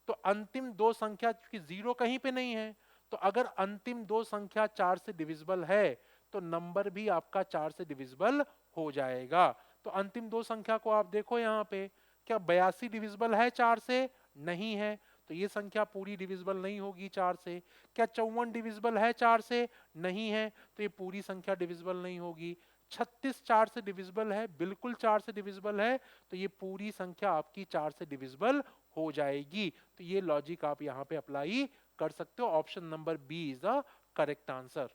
तो अंतिम दो संख्या, क्योंकि जीरो कहीं पे नहीं है, तो अगर अंतिम दो संख्या 4 से डिविजिबल है तो नंबर भी आपका 4 से डिविजिबल हो जाएगा। तो अंतिम दो संख्या को आप देखो यहाँ पे, क्या 82 डिविजिबल है 4 से? नहीं है, तो ये संख्या पूरी डिविजिबल नहीं होगी 4 से। क्या 54 डिविजिबल है 4 से? नहीं है, तो ये पूरी संख्या डिविजिबल नहीं होगी। 36 4 से डिविजिबल है? बिल्कुल 4 से डिविजिबल है, तो ये पूरी संख्या आपकी 4 से डिविजिबल हो जाएगी। तो ये लॉजिक आप यहां पे अप्लाई कर सकते हो। Option number B is the correct answer.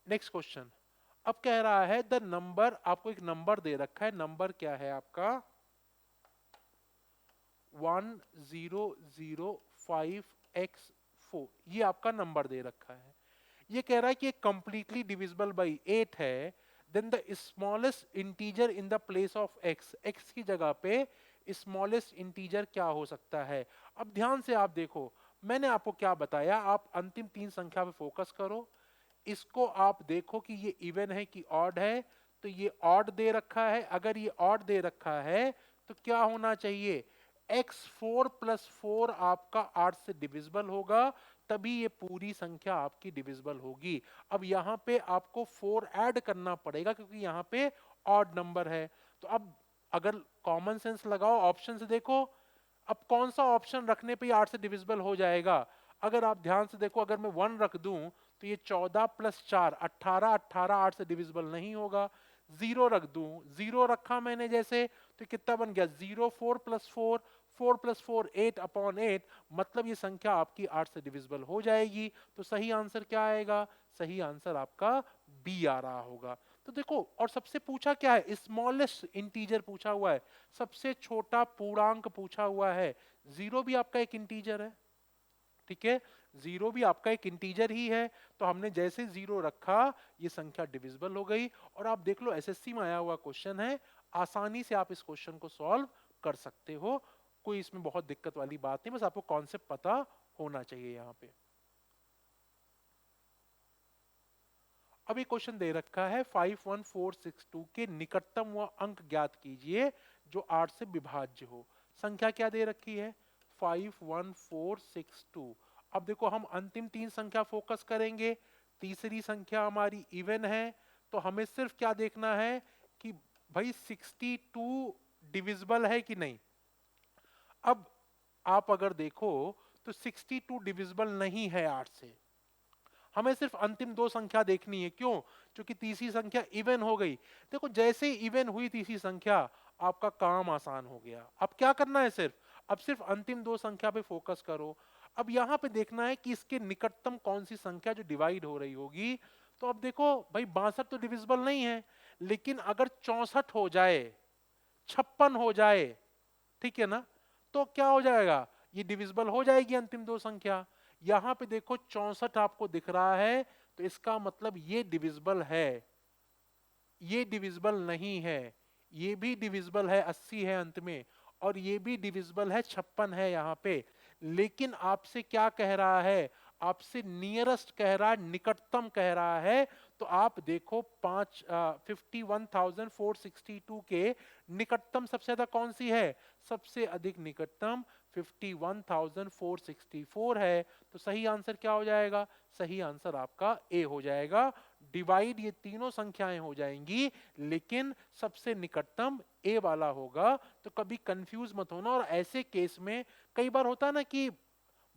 Next question, अब कह रहा है द नंबर, आपको एक नंबर दे रखा है, नंबर क्या है आपका 1005x4, ये आपका नंबर दे रखा है। ये कह रहा है कि कंप्लीटली डिविजिबल बाई 8 है, then the smallest integer in the place of x, x की जगह पे स्मॉलेस्ट इंटीजर क्या हो सकता है। अब ध्यान से आप देखो, मैंने आपको क्या बताया, आप अंतिम तीन संख्या पे फोकस करो, इसको आप देखो कि ये इवन है कि ऑड है। तो ये ऑड दे रखा है, अगर ये ऑड दे रखा है तो क्या होना चाहिए, x4 प्लस 4 आपका 8 से डिविजिबल होगा, तभी ये पूरी संख्या आपकी डिविजिबल होगी। अब यहाँ पे आपको 4 ऐड करना पड़ेगा क्योंकि यहाँ पे ऑड नंबर है। तो अब अगर कॉमन सेंस लगाओ, ऑप्शन से देखो, अब कौन सा ऑप्शन रखने पे 8 से डिविजिबल हो जाएगा। अगर आप ध्यान से देखो, अगर मैं 1 रख दूं तो ये 14 प्लस 4 18, 18 8 से डिविजिबल नहीं होगा। 0 रख दूं, 0 रखा मैंने जैसे, तो कितना बन गया 0, 4 प्लस 4, 4 प्लस 4 8 अपॉन 8, मतलब ये संख्या आपकी 8 से डिविजिबल हो जाएगी। तो सही आंसर क्या आएगा, सही आंसर आपका बी आ रहा होगा। तो देखो, और सबसे पूछा क्या है, स्मॉलेस्ट इंटीजर पूछा हुआ है, सबसे छोटा पूर्णांक पूछा हुआ है। जीरो भी आपका एक इंटीजर है, ठीक है, जीरो भी आपका एक इंटीजर ही है। तो हमने जैसे जीरो रखा, ये संख्या डिविजिबल हो गई। और आप देख लो, एसएससी में आया हुआ क्वेश्चन है, आसानी से आप इस क्वेश्चन को सॉल्व कर सकते हो, कोई इसमें बहुत दिक्कत वाली बात नहीं, बस आपको कॉन्सेप्ट पता होना चाहिए यहाँ पे। अब एक क्वेश्चन दे रखा है 51462 के निकटतम व अंक ज्ञात कीजिए जो 8 से विभाज्य हो। संख्या क्या दे रखी है, 51462। अब देखो, हम अंतिम तीन संख्या फोकस करेंगे, तीसरी संख्या हमारी इवन है, तो हमें सिर्फ क्या देखना है कि भाई 62 डिविजिबल है कि नहीं। अब आप अगर देखो तो 62 डिविजिबल नहीं है 8 से, हमें सिर्फ अंतिम दो संख्या देखनी है। क्यों? क्योंकि तीसरी संख्या इवन हो गई। देखो, जैसे ही इवन हुई तीसरी संख्या, आपका काम आसान हो गया। अब क्या करना है, अब सिर्फ अंतिम दो संख्या पे फोकस करो। अब यहां पे देखना है कि इसके निकटतम कौन सी संख्या जो डिवाइड हो रही होगी। तो अब देखो भाई, 62 तो डिविजिबल नहीं है, लेकिन अगर 64 हो जाए, 56 हो जाए, ठीक है ना, तो क्या हो जाएगा, ये डिविजिबल हो जाएगी अंतिम दो संख्या। यहां पे देखो 64 आपको दिख रहा है, तो इसका मतलब ये डिविजिबल है, ये डिविजिबल नहीं है, ये भी डिविजिबल है, 80 है अंत में, और ये भी डिविजिबल है, 56 है यहाँ पे। लेकिन आपसे क्या कह रहा है, आपसे नियरेस्ट कह रहा है, निकटतम कह रहा है। तो आप देखो 51,462 के निकटतम सबसे ज्यादा कौन सी है, सबसे अधिक निकटतम 51,464 है। तो सही आंसर क्या हो जाएगा, सही आंसर आपका ए हो जाएगा। डिवाइड ये तीनों संख्याएं हो जाएंगी, लेकिन सबसे निकटतम ए वाला होगा। तो कभी कंफ्यूज मत होना। और ऐसे केस में कई बार होता है ना कि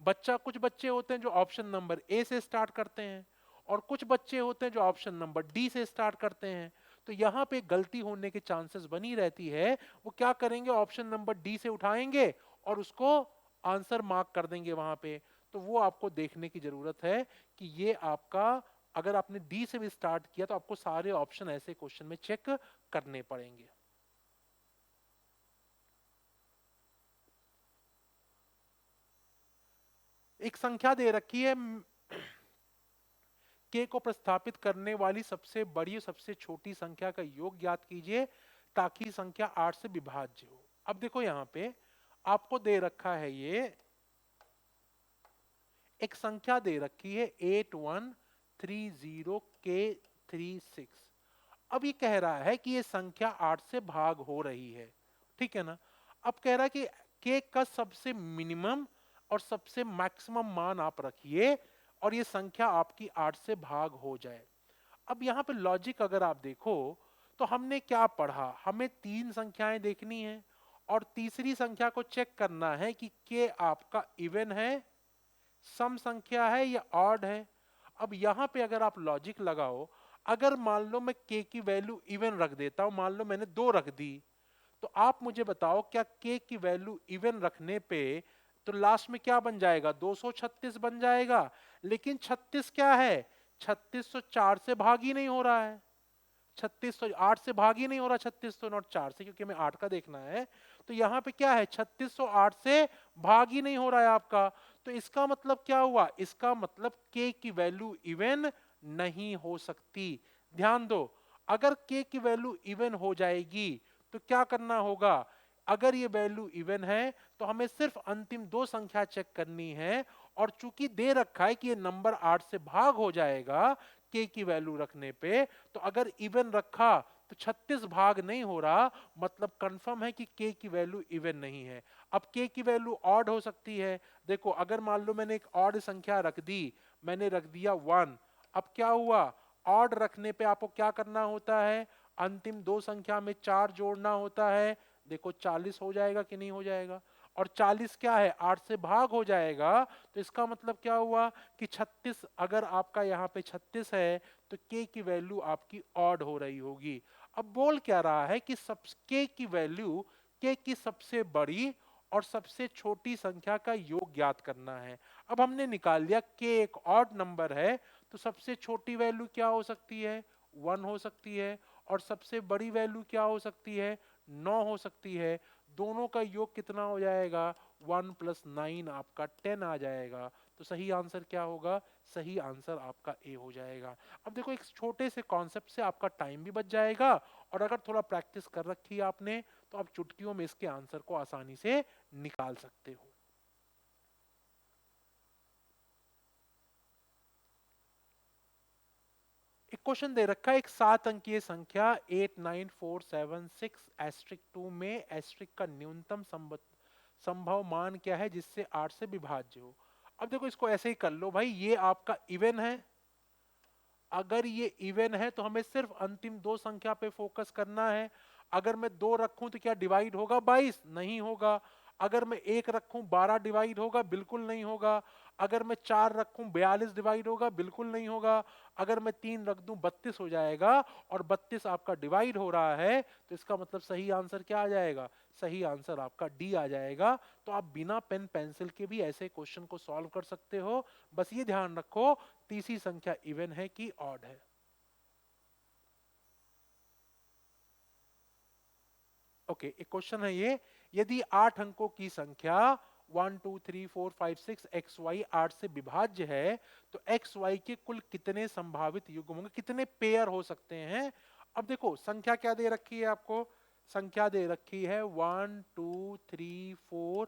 कुछ बच्चे होते हैं जो ऑप्शन नंबर ए से स्टार्ट करते हैं, और कुछ बच्चे होते हैं जो ऑप्शन नंबर डी से स्टार्ट करते हैं। तो यहाँ पे गलती होने के चांसेस बनी रहती है। वो क्या करेंगे, ऑप्शन नंबर डी से उठाएंगे और उसको आंसर मार्क कर देंगे वहां पे। तो वो आपको देखने की जरूरत है कि ये आपका, अगर आपने डी से भी स्टार्ट किया तो आपको सारे ऑप्शन ऐसे क्वेश्चन में चेक करने पड़ेंगे। एक संख्या दे रखी है, के को प्रतिस्थापित करने वाली सबसे बड़ी और सबसे छोटी संख्या का योग ज्ञात कीजिए ताकि संख्या 8 से विभाज्य हो। अब देखो यहां पे आपको दे रखा है, ये एक संख्या दे रखी है 8130K36। अब ये कह रहा है कि ये संख्या 8 से भाग हो रही है, ठीक है ना। अब कह रहा है कि के का सबसे मिनिमम और सबसे मैक्सिमम मान आप रखिए और ये संख्या आपकी 8 से भाग हो जाए। अब यहां पे लॉजिक अगर आप देखो तो हमने क्या पढ़ा, हमें तीन संख्याएं देखनी है और तीसरी संख्या को चेक करना है कि के आपका इवन है, सम संख्या है या ऑड है। अब यहां पे अगर आप लॉजिक लगाओ, अगर मान लो मैं के की वैल्यू इवन रख देता हूं, मान लो मैंने 2 रख दी, तो आप मुझे बताओ क्या के की वैल्यू इवन रखने पे तो लास्ट में क्या बन जाएगा, 236 बन जाएगा। लेकिन 36 क्या है, 36 तो 4 से भाग ही नहीं हो रहा है, 36 तो 8 से भाग ही नहीं हो रहा, 36 तो नॉट 4 से, क्योंकि हमें 8 का देखना है। तो यहाँ पे क्या है, 36 तो 8 से भाग ही नहीं हो रहा है आपका। तो इसका मतलब क्या हुआ, इसका मतलब k की वैल्यू इवन नहीं हो सकती। ध्यान दो, अगर k की वैल्यू इवन हो जाएगी तो क्या करना होगा, अगर ये वैल्यू इवन है तो हमें सिर्फ अंतिम दो संख्या चेक करनी है। और चूंकि दे रखा है कि ये नंबर 8 से भाग हो जाएगा k की वैल्यू रखने पे, तो अगर इवन रखा तो 36 भाग नहीं हो रहा, मतलब कंफर्म है कि k की वैल्यू इवन नहीं है। अब k की वैल्यू ऑड हो सकती है। देखो अगर मान लो मैंने एक ऑड संख्या रख दी, मैंने रख दिया 1। अब क्या हुआ, ऑड रखने पे आपको क्या करना होता है, अंतिम दो संख्या में 4 जोड़ना होता है। देखो 40 हो जाएगा कि नहीं हो जाएगा, और 40 क्या है, 8 से भाग हो जाएगा। तो इसका मतलब क्या हुआ कि 36, अगर आपका यहाँ पे 36 है तो k की वैल्यू आपकी ऑड हो रही होगी। अब बोल क्या रहा है कि सब k की वैल्यू, k की सबसे बड़ी और सबसे छोटी संख्या का योग ज्ञात करना है। अब हमने निकाल लिया k एक ऑड नंबर है, तो सबसे छोटी वैल्यू क्या हो सकती है, 1 हो सकती है, और सबसे बड़ी वैल्यू क्या हो सकती है, 9 हो सकती है। दोनों का योग कितना हो जाएगा, 1 + 9 आपका 10 आ जाएगा। तो सही आंसर क्या होगा, सही आंसर आपका ए हो जाएगा। अब देखो एक छोटे से कॉन्सेप्ट से आपका टाइम भी बच जाएगा, और अगर थोड़ा प्रैक्टिस कर रखी है आपने तो आप चुटकियों में इसके आंसर को आसानी से निकाल सकते हो। एक क्वेश्चन दे रखा है, एक 7 अंकीय संख्या 89476 एस्ट्रिक 2 में एस्ट्रिक का न्यूनतम संभव मान क्या है जिससे 8 से विभाज्य हो। अब देखो इसको ऐसे ही कर लो भाई, ये आपका इवन है, अगर ये इवन है तो हमें सिर्फ अंतिम दो संख्या पे फोकस करना है। अगर मैं 2 रखूं तो क्या डिवाइड होगा 22, नहीं होगा। अगर मैं 1 रखूं 12 डिवाइड होगा, बिल्कुल नहीं होगा। अगर मैं 4 रखूं 42 डिवाइड होगा, बिल्कुल नहीं होगा। अगर मैं 3 रख दूं 32 हो जाएगा, और 32 आपका डिवाइड हो रहा है, तो इसका मतलब सही आंसर क्या आ जाएगा, सही आंसर आपका डी आ जाएगा। तो आप बिना पेन पेंसिल के भी ऐसे क्वेश्चन को सॉल्व कर सकते हो। बस ये ध्यान रखो, तीसरी संख्या इवन है कि ऑड है। ओके, एक क्वेश्चन है ये, यदि 8 अंकों की संख्या 1 2 3 4 5 6 एक्स वाई 8 से विभाज्य है तो एक्स वाई के कुल कितने संभावित युग्म होंगे, कितने पेयर हो सकते हैं। अब देखो संख्या क्या दे रखी है आपको, संख्या दे रखी है 1 2 3 4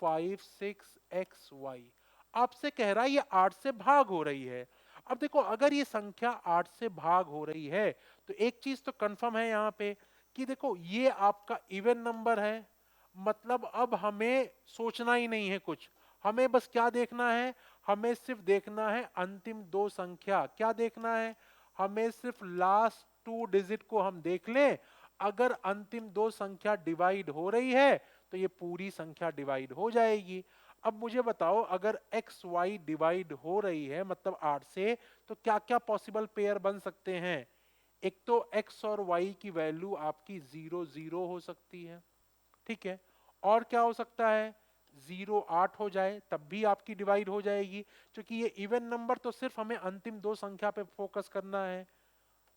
5 6 एक्स वाई। आपसे कह रहा है ये 8 से भाग हो रही है। अब देखो अगर ये संख्या 8 से भाग हो रही है तो एक चीज तो कंफर्म है यहाँ पे कि देखो ये आपका इवन नंबर है, मतलब अब हमें सोचना ही नहीं है कुछ, हमें बस क्या देखना है, हमें सिर्फ देखना है अंतिम दो संख्या। क्या देखना है, हमें सिर्फ लास्ट 2 डिजिट को हम देख लें। अगर अंतिम दो संख्या डिवाइड हो रही है तो ये पूरी संख्या डिवाइड हो जाएगी। अब मुझे बताओ अगर एक्स वाई डिवाइड हो रही है मतलब 8 से, तो क्या क्या पॉसिबल पेयर बन सकते हैं? एक तो एक्स और वाई की वैल्यू आपकी 0 0 हो सकती है, ठीक है। और क्या हो सकता है? 0 8 हो जाए तब भी आपकी डिवाइड हो जाएगी, क्योंकि ये इवन नंबर तो सिर्फ हमें अंतिम दो संख्या पे फोकस करना है।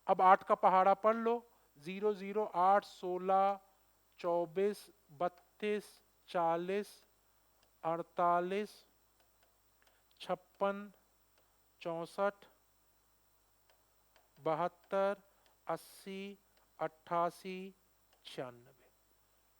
अब 8 का पहाड़ा पढ़ लो, 0 0 8 16 24 32 40 48 56 64 72 80 88 96।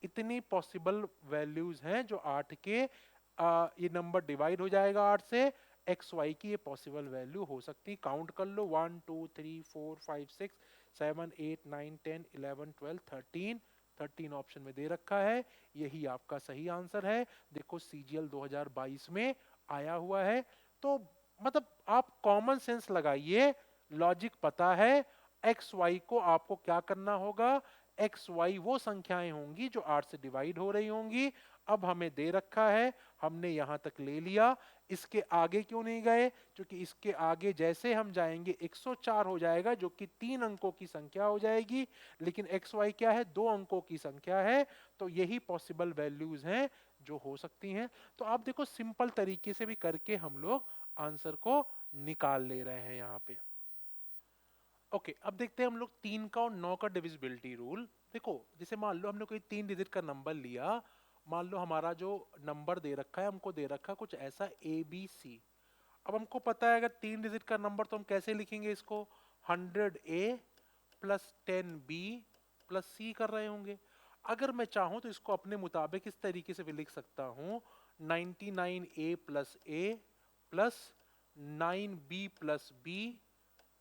इतनी पॉसिबल वैल्यूज हैं जो 8 के ये नंबर डिवाइड हो जाएगा 8 से, एक्स वाई की ये पॉसिबल वैल्यू हो सकती है। काउंट कर लो, 1 2 3 4 5 6 7 8 9 10 11 12 13। 13 ऑप्शन में दे रखा है, यही आपका सही आंसर है। देखो सीजीएल 2022 में आया हुआ है। तो मतलब आप कॉमन सेंस लगाइए, लॉजिक पता है, एक्स वाई को आपको क्या करना होगा, एक्स वाई वो संख्याएं होंगी जो 8 से डिवाइड हो रही होंगी। अब हमें दे रखा है, हमने यहां तक ले लिया, इसके आगे क्यों नहीं गए? क्योंकि इसके आगे जैसे हम जाएंगे 104 हो जाएगा जो कि 3 अंकों की संख्या हो जाएगी, लेकिन एक्स वाई क्या है, 2 अंकों की संख्या है। तो यही पॉसिबल वैल्यूज हैं जो हो सकती हैं। तो आप देखो सिंपल तरीके से भी करके हम लोग आंसर को निकाल ले रहे हैं यहाँ पे। ओके अब देखते हैं हम लोग 3 का और 9 का डिविजिबिलिटी रूल। देखो जैसे मान लो हमने कोई 3 डिजिट का नंबर लिया, मान लो हमारा जो नंबर दे रखा है, हमको दे रखा है कुछ ऐसा ए बी सी। अब हमको पता है अगर 3 डिजिट का नंबर तो हम कैसे लिखेंगे इसको, 100 ए प्लस 10 बी प्लस सी कर रहे होंगे। अगर मैं चाहूं तो इसको अपने मुताबिक इस तरीके से भी लिख सकता हूं, 99 A plus A plus 9 B plus B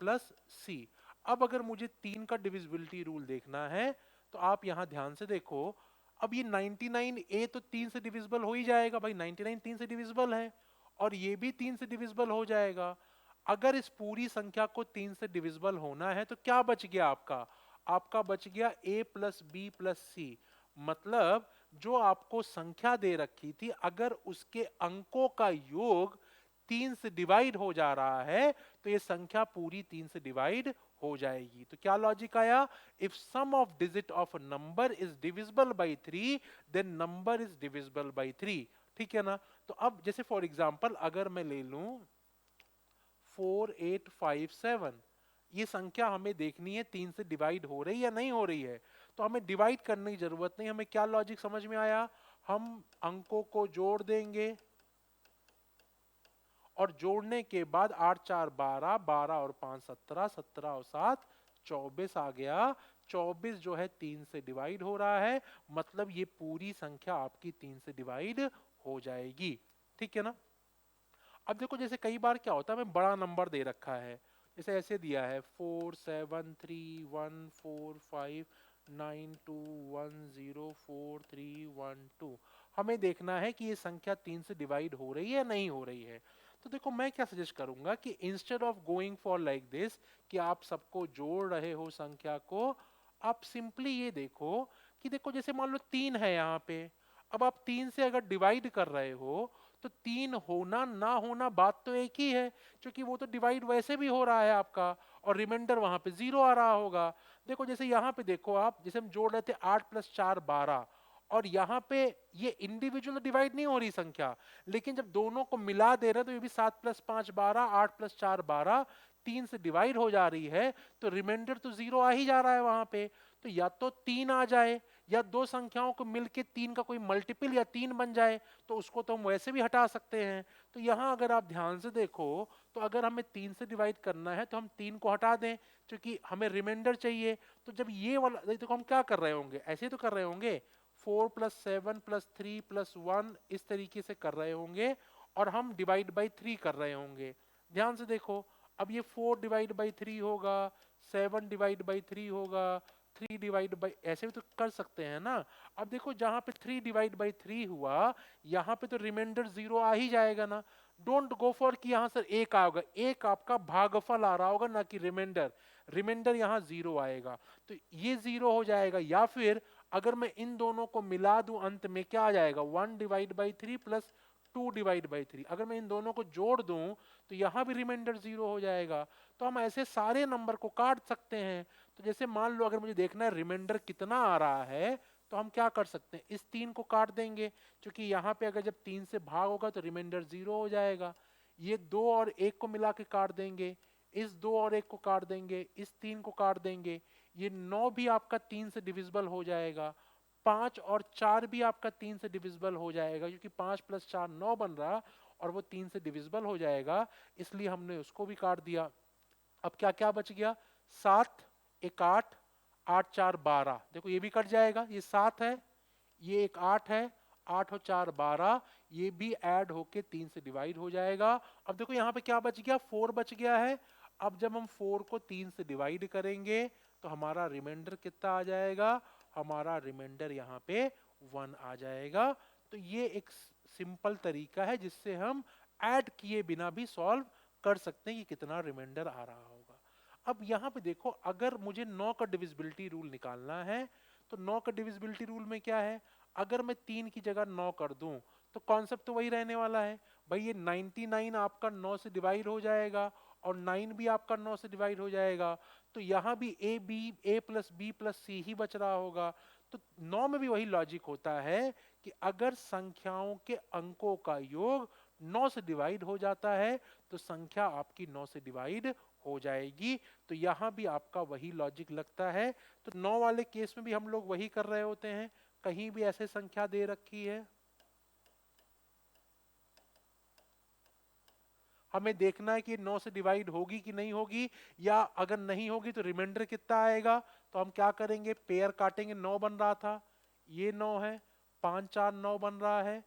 plus C. अब अगर मुझे 3 का डिविजिबिलिटी रूल देखना है तो आप यहां ध्यान से देखो, अब ये 99 ए तो 3 से डिविजिबल हो ही जाएगा भाई, 99 3 से डिविजिबल है, और ये भी 3 से डिविजिबल हो जाएगा। अगर इस पूरी संख्या को 3 से डिविजिबल होना है तो क्या बच गया आपका? आपका बच गया a प्लस बी प्लस सी। मतलब जो आपको संख्या दे रखी थी, अगर उसके अंकों का योग 3 से डिवाइड हो जा रहा है तो ये संख्या पूरी 3 से डिवाइड हो जाएगी। तो क्या लॉजिक आया? If sum of digit of a number is divisible by 3 then number is divisible by 3। ठीक है ना? तो अब जैसे फॉर एग्जांपल अगर मैं ले लूं 4857, ये संख्या हमें देखनी है 3 से डिवाइड हो रही है या नहीं हो रही है। तो हमें डिवाइड करने की जरूरत नहीं, हमें क्या लॉजिक समझ में आया, हम अंकों को जोड़ देंगे और जोड़ने के बाद 8 4 12, 12 और 5 17, 17 और 7 24 आ गया। 24 जो है 3 से डिवाइड हो रहा है, मतलब ये पूरी संख्या आपकी 3 से डिवाइड हो जाएगी। ठीक है ना? अब देखो जैसे कई बार क्या होता है, हमें बड़ा नंबर दे रखा है, जैसे ऐसे दिया है 47314592104312। हमें देखना है कि ये संख्या 3 से डिवाइड हो रही है या नहीं हो रही है। तो देखो मैं क्या सजेस्ट करूंगा कि instead of going for like this कि आप सबको जोड़ रहे हो संख्या को, आप सिंपली ये देखो कि देखो जैसे मान लो 3 है यहाँ पे, अब आप 3 से अगर डिवाइड कर रहे हो तो 3 होना ना होना बात तो एक ही है, क्योंकि वो तो डिवाइड वैसे भी हो रहा है आपका, और रिमाइंडर वहां पे 0 आ रहा होगा। देखो जैसे यहाँ पे देखो आप, जैसे हम जोड़ रहे थे 8 प्लस 4 12, और यहाँ पे ये इंडिविजुअल डिवाइड नहीं हो रही संख्या, लेकिन जब दोनों को मिला दे रहे हैं तो ये भी 7 प्लस 5 12, 8 प्लस 4 12, 3 से डिवाइड हो जा रही है, तो रिमाइंडर तो 0 आ ही जा रहा है वहां पे। तो या तो 3 आ जाए, या दो संख्याओं को मिलके 3 का कोई मल्टीपल या 3 बन जाए, तो उसको तो हम वैसे भी हटा सकते हैं। तो यहाँ अगर आप ध्यान से देखो, तो अगर हमें 3 से डिवाइड करना है तो हम 3 को हटा दें, क्योंकि हमें रिमाइंडर चाहिए। तो जब ये वाला देखो हम क्या कर रहे होंगे, ऐसे तो कर रहे होंगे 4 प्लस 7 प्लस 3 प्लस 1 इस तरीके से कर रहे होंगे, और हम डिवाइड बाई 3 कर रहे होंगे। ध्यान से देखो, अब ये 4 डिवाइड बाई 3 होगा, 7 डिवाइड बाई 3 होगा, 3 डिवाइड बाई, ऐसे भी तो कर सकते हैं ना। अब देखो जहां पे 3 डिवाइड बाई 3 हुआ, यहाँ पे तो रिमाइंडर 0 आ ही जाएगा ना। डोंट गो फॉर कि यहाँ से एक आएगा, एक आपका भागफल आ रहा होगा ना कि रिमाइंडर, रिमाइंडर यहाँ 0 आएगा, तो ये 0 हो जाएगा। या फिर अगर मैं इन दोनों को मिला दूं, अंत में क्या आ जाएगा, 1 डिवाइड बाई 3 प्लस 2/3। अगर मैं इन दोनों को जोड़ दूं तो यहाँ भी रिमाइंडर 0 हो जाएगा। तो हम ऐसे सारे नंबर को काट सकते हैं। तो जैसे मान लो अगर मुझे देखना है रिमाइंडर कितना आ रहा है, तो हम क्या कर सकते हैं, इस 3 को काट देंगे, क्योंकि यहाँ पे अगर जब 3 से भाग होगा तो रिमाइंडर 0 हो जाएगा। ये 2 और 1 को मिला के काट देंगे, इस 2 और 1 को काट देंगे, इस 3 को काट देंगे, ये 9 भी आपका 3 से डिविजिबल हो जाएगा। 5 और 4 भी आपका 3 से डिविजिबल हो जाएगा, क्योंकि 5 + 4 9 बन रहा और वो 3 से डिविजिबल हो जाएगा, इसलिए हमने उसको भी काट दिया। अब क्या क्या बच गया, 7 1 8, 8 4 12, देखो ये भी कट जाएगा, ये 7 है, ये एक 8 है, 8 और 4 12, ये भी ऐड होके 3 से डिवाइड हो जाएगा। अब देखो यहाँ पे क्या बच गया, 4 बच गया है। अब जब हम 4 को 3 से डिवाइड करेंगे तो हमारा रिमाइंडर कितना आ जाएगा, हमारा रिमाइंडर यहाँ पे 1 आ जाएगा। तो ये एक सिंपल तरीका है जिससे हम ऐड किए बिना भी सॉल्व कर सकते हैं कि कितना रिमाइंडर आ रहा होगा। अब यहाँ पे देखो, अगर मुझे 9 का डिविजिबिलिटी रूल निकालना है तो 9 का डिविजिबिलिटी रूल में क्या है, अगर मैं 3 की जगह 9 कर दूं तो कॉन्सेप्ट तो वही रहने वाला है भाई, ये 99 आपका 9 से डिवाइड हो जाएगा और 9 भी आपका 9 से डिवाइड हो जाएगा। तो यहाँ भी a प्लस बी प्लस सी ही बच रहा होगा। तो 9 में भी वही लॉजिक होता है कि अगर संख्याओं के अंकों का योग 9 से डिवाइड हो जाता है तो संख्या आपकी 9 से डिवाइड हो जाएगी। तो यहाँ भी आपका वही लॉजिक लगता है। तो 9 वाले केस में भी हम लोग वही कर रहे होते हैं, कहीं भी ऐसे संख्या दे रखी है, हमें देखना है कि 9 से डिवाइड होगी कि नहीं होगी, या अगर नहीं होगी तो रिमाइंडर कितना आएगा। तो हम क्या करेंगे, पेयर काटेंगे, 9 बन रहा था, ये 9 है, 5 4 9 बन रहा है,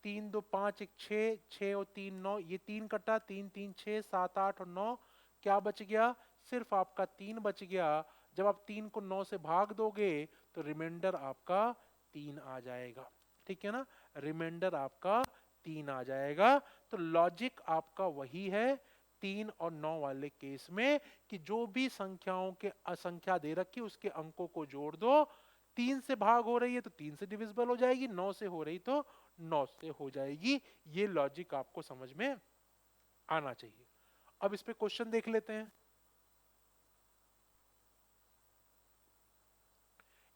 3 2 5 1 6, 6 और 3 9, ये 3 कटा, 3 3 6 7 8 और 9, क्या बच गया, सिर्फ आपका 3 बच गया। जब आप 3 को 9 से भाग दोगे तो रिमाइंडर आपका 3 आ जाएगा, ठीक है ना, रिमाइंडर आपका 3 आ जाएगा। तो लॉजिक आपका वही है 3 और 9 वाले केस में, कि जो भी संख्याओं के असंख्या दे रखी उसके अंकों को जोड़ दो, 3 से भाग हो रही है तो 3 से डिविजिबल हो जाएगी, 9 से हो रही तो 9 से हो जाएगी। ये लॉजिक आपको समझ में आना चाहिए। अब इस पे क्वेश्चन देख लेते हैं।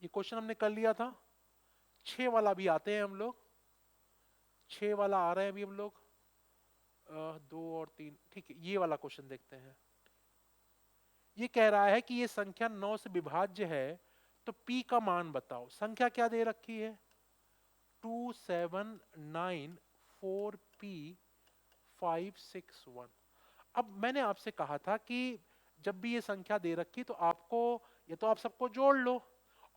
ये क्वेश्चन हमने कर लिया था, 6 वाला भी आते हैं हम लोग, 6 वाला आ रहे हैं अभी हम लोग, 2 और 3, ठीक है, ये वाला क्वेश्चन देखते हैं। ये कह रहा है कि ये संख्या 9 से विभाज्य है तो p का मान बताओ। संख्या क्या दे रखी है, 27944p561। अब मैंने आपसे कहा था कि जब भी ये संख्या दे रखी तो आपको, या तो आप सबको जोड़ लो,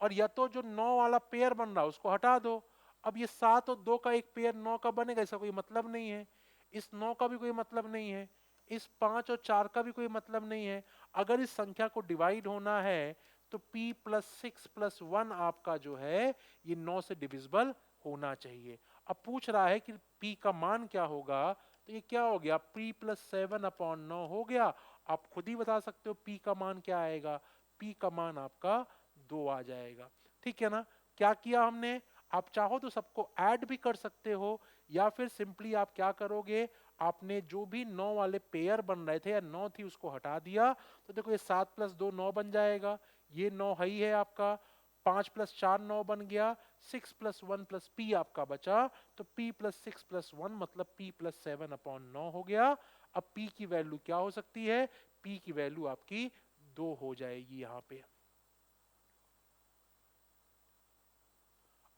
और या तो जो 9 वाला पेयर बन रहा है उसको हटा दो। अब ये 7 और 2 का एक पेयर 9 का बनेगा, इसका कोई मतलब नहीं है, इस 9 का भी कोई मतलब नहीं है, इस 5 और 4 का भी कोई मतलब नहीं है। अगर इस संख्या को डिवाइड होना है तो p + 6 + 1 आपका जो है ये 9 से डिविजिबल होना चाहिए। अब पूछ रहा है कि p का मान क्या होगा, तो ये क्या हो गया, p + 7/9 हो गया। आप खुद ही बता सकते हो p का मान क्या आएगा, p का मान आपका 2 आ जाएगा, ठीक है ना। क्या किया हमने, आप चाहो तो सबको ऐड भी कर सकते हो, या फिर सिंपली आप क्या करोगे, आपने जो भी 9 वाले पेयर बन रहे थे या 9 थी उसको हटा दिया। तो देखो ये 7 + 2 9 बन जाएगा, ये 9 है ही है आपका, 5 + 4 9 बन गया, 6 + 1 + p आपका बचा। तो p + 6 + 1 मतलब p + 7/9 हो गया। अब p की वैल्यू क्या हो सकती है, p की वैल्यू आपकी 2 हो जाएगी यहाँ पे।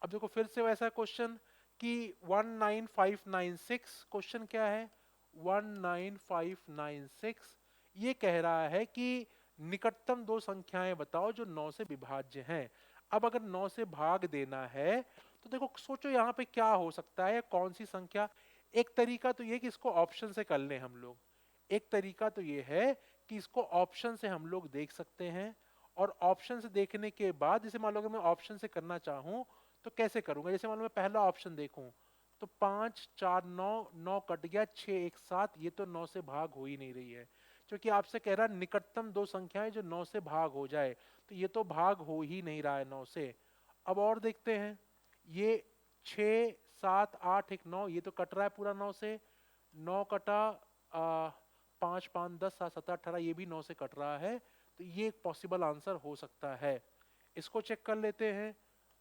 अब देखो फिर से वैसा क्वेश्चन कि 19596, क्वेश्चन क्या है, 19596, ये कह रहा है कि निकटतम दो संख्याएं बताओ जो 9 से विभाज्य हैं। अब अगर 9 से भाग देना है तो देखो सोचो यहाँ पे क्या हो सकता है, कौन सी संख्या। एक तरीका तो ये कि इसको ऑप्शन से कर लें हम लोग, एक तरीका तो ये है कि इसको ऑप्शन से हम लोग देख सकते हैं, और ऑप्शन से देखने के बाद जैसे मान लो अगर मैं ऑप्शन से करना चाहूं तो कैसे करूंगा, जैसे मान लो मैं पहला ऑप्शन देखूं तो 5 4 9, 9 कट गया, 6 1 7, ये तो 9 से भाग हो ही नहीं रही है, क्योंकि आपसे कह रहा है निकटतम दो संख्याएं जो 9 से भाग हो जाए, तो ये तो भाग हो ही नहीं रहा है 9 से। अब और देखते हैं, ये 6 7 8 1 9, ये तो कट रहा है पूरा 9 से, 9 कटा 5 5 10 7 7 18, ये भी 9 से कट रहा है, तो ये एक पॉसिबल आंसर हो सकता है। इसको चेक कर लेते हैं,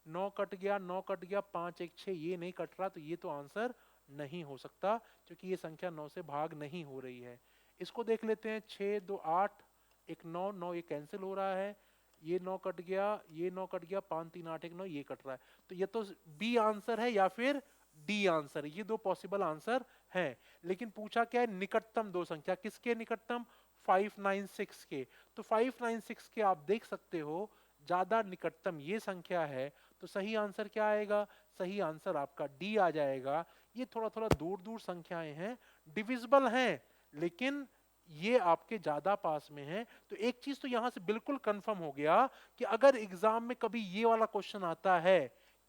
9 कट गया, 9 कट गया, 5 1 6, ये नहीं कट रहा, तो ये तो आंसर नहीं हो सकता क्योंकि ये संख्या 9 से भाग नहीं हो रही है। इसको देख लेते हैं, 6 2 8 1 9, 9 ये कैंसिल हो रहा है, ये 9 कट गया, ये 9 कट गया, 5 3 8 1 9, ये कट रहा है, तो ये तो बी आंसर है या फिर डी आंसर है, ये दो पॉसिबल आंसर हैं। लेकिन पूछा क्या है, निकटतम दो संख्या, किसके निकटतम, 596 के, तो 596 के आप देख सकते हो ज्यादा निकटतम ये संख्या है, तो सही आंसर क्या आएगा, सही आंसर आपका डी आ जाएगा। ये थोड़ा थोड़ा दूर दूर संख्याएं हैं, डिविजिबल हैं, लेकिन ये आपके ज्यादा पास में है। तो एक चीज तो यहां से बिल्कुल कंफर्म हो गया कि अगर एग्जाम में कभी ये वाला क्वेश्चन आता है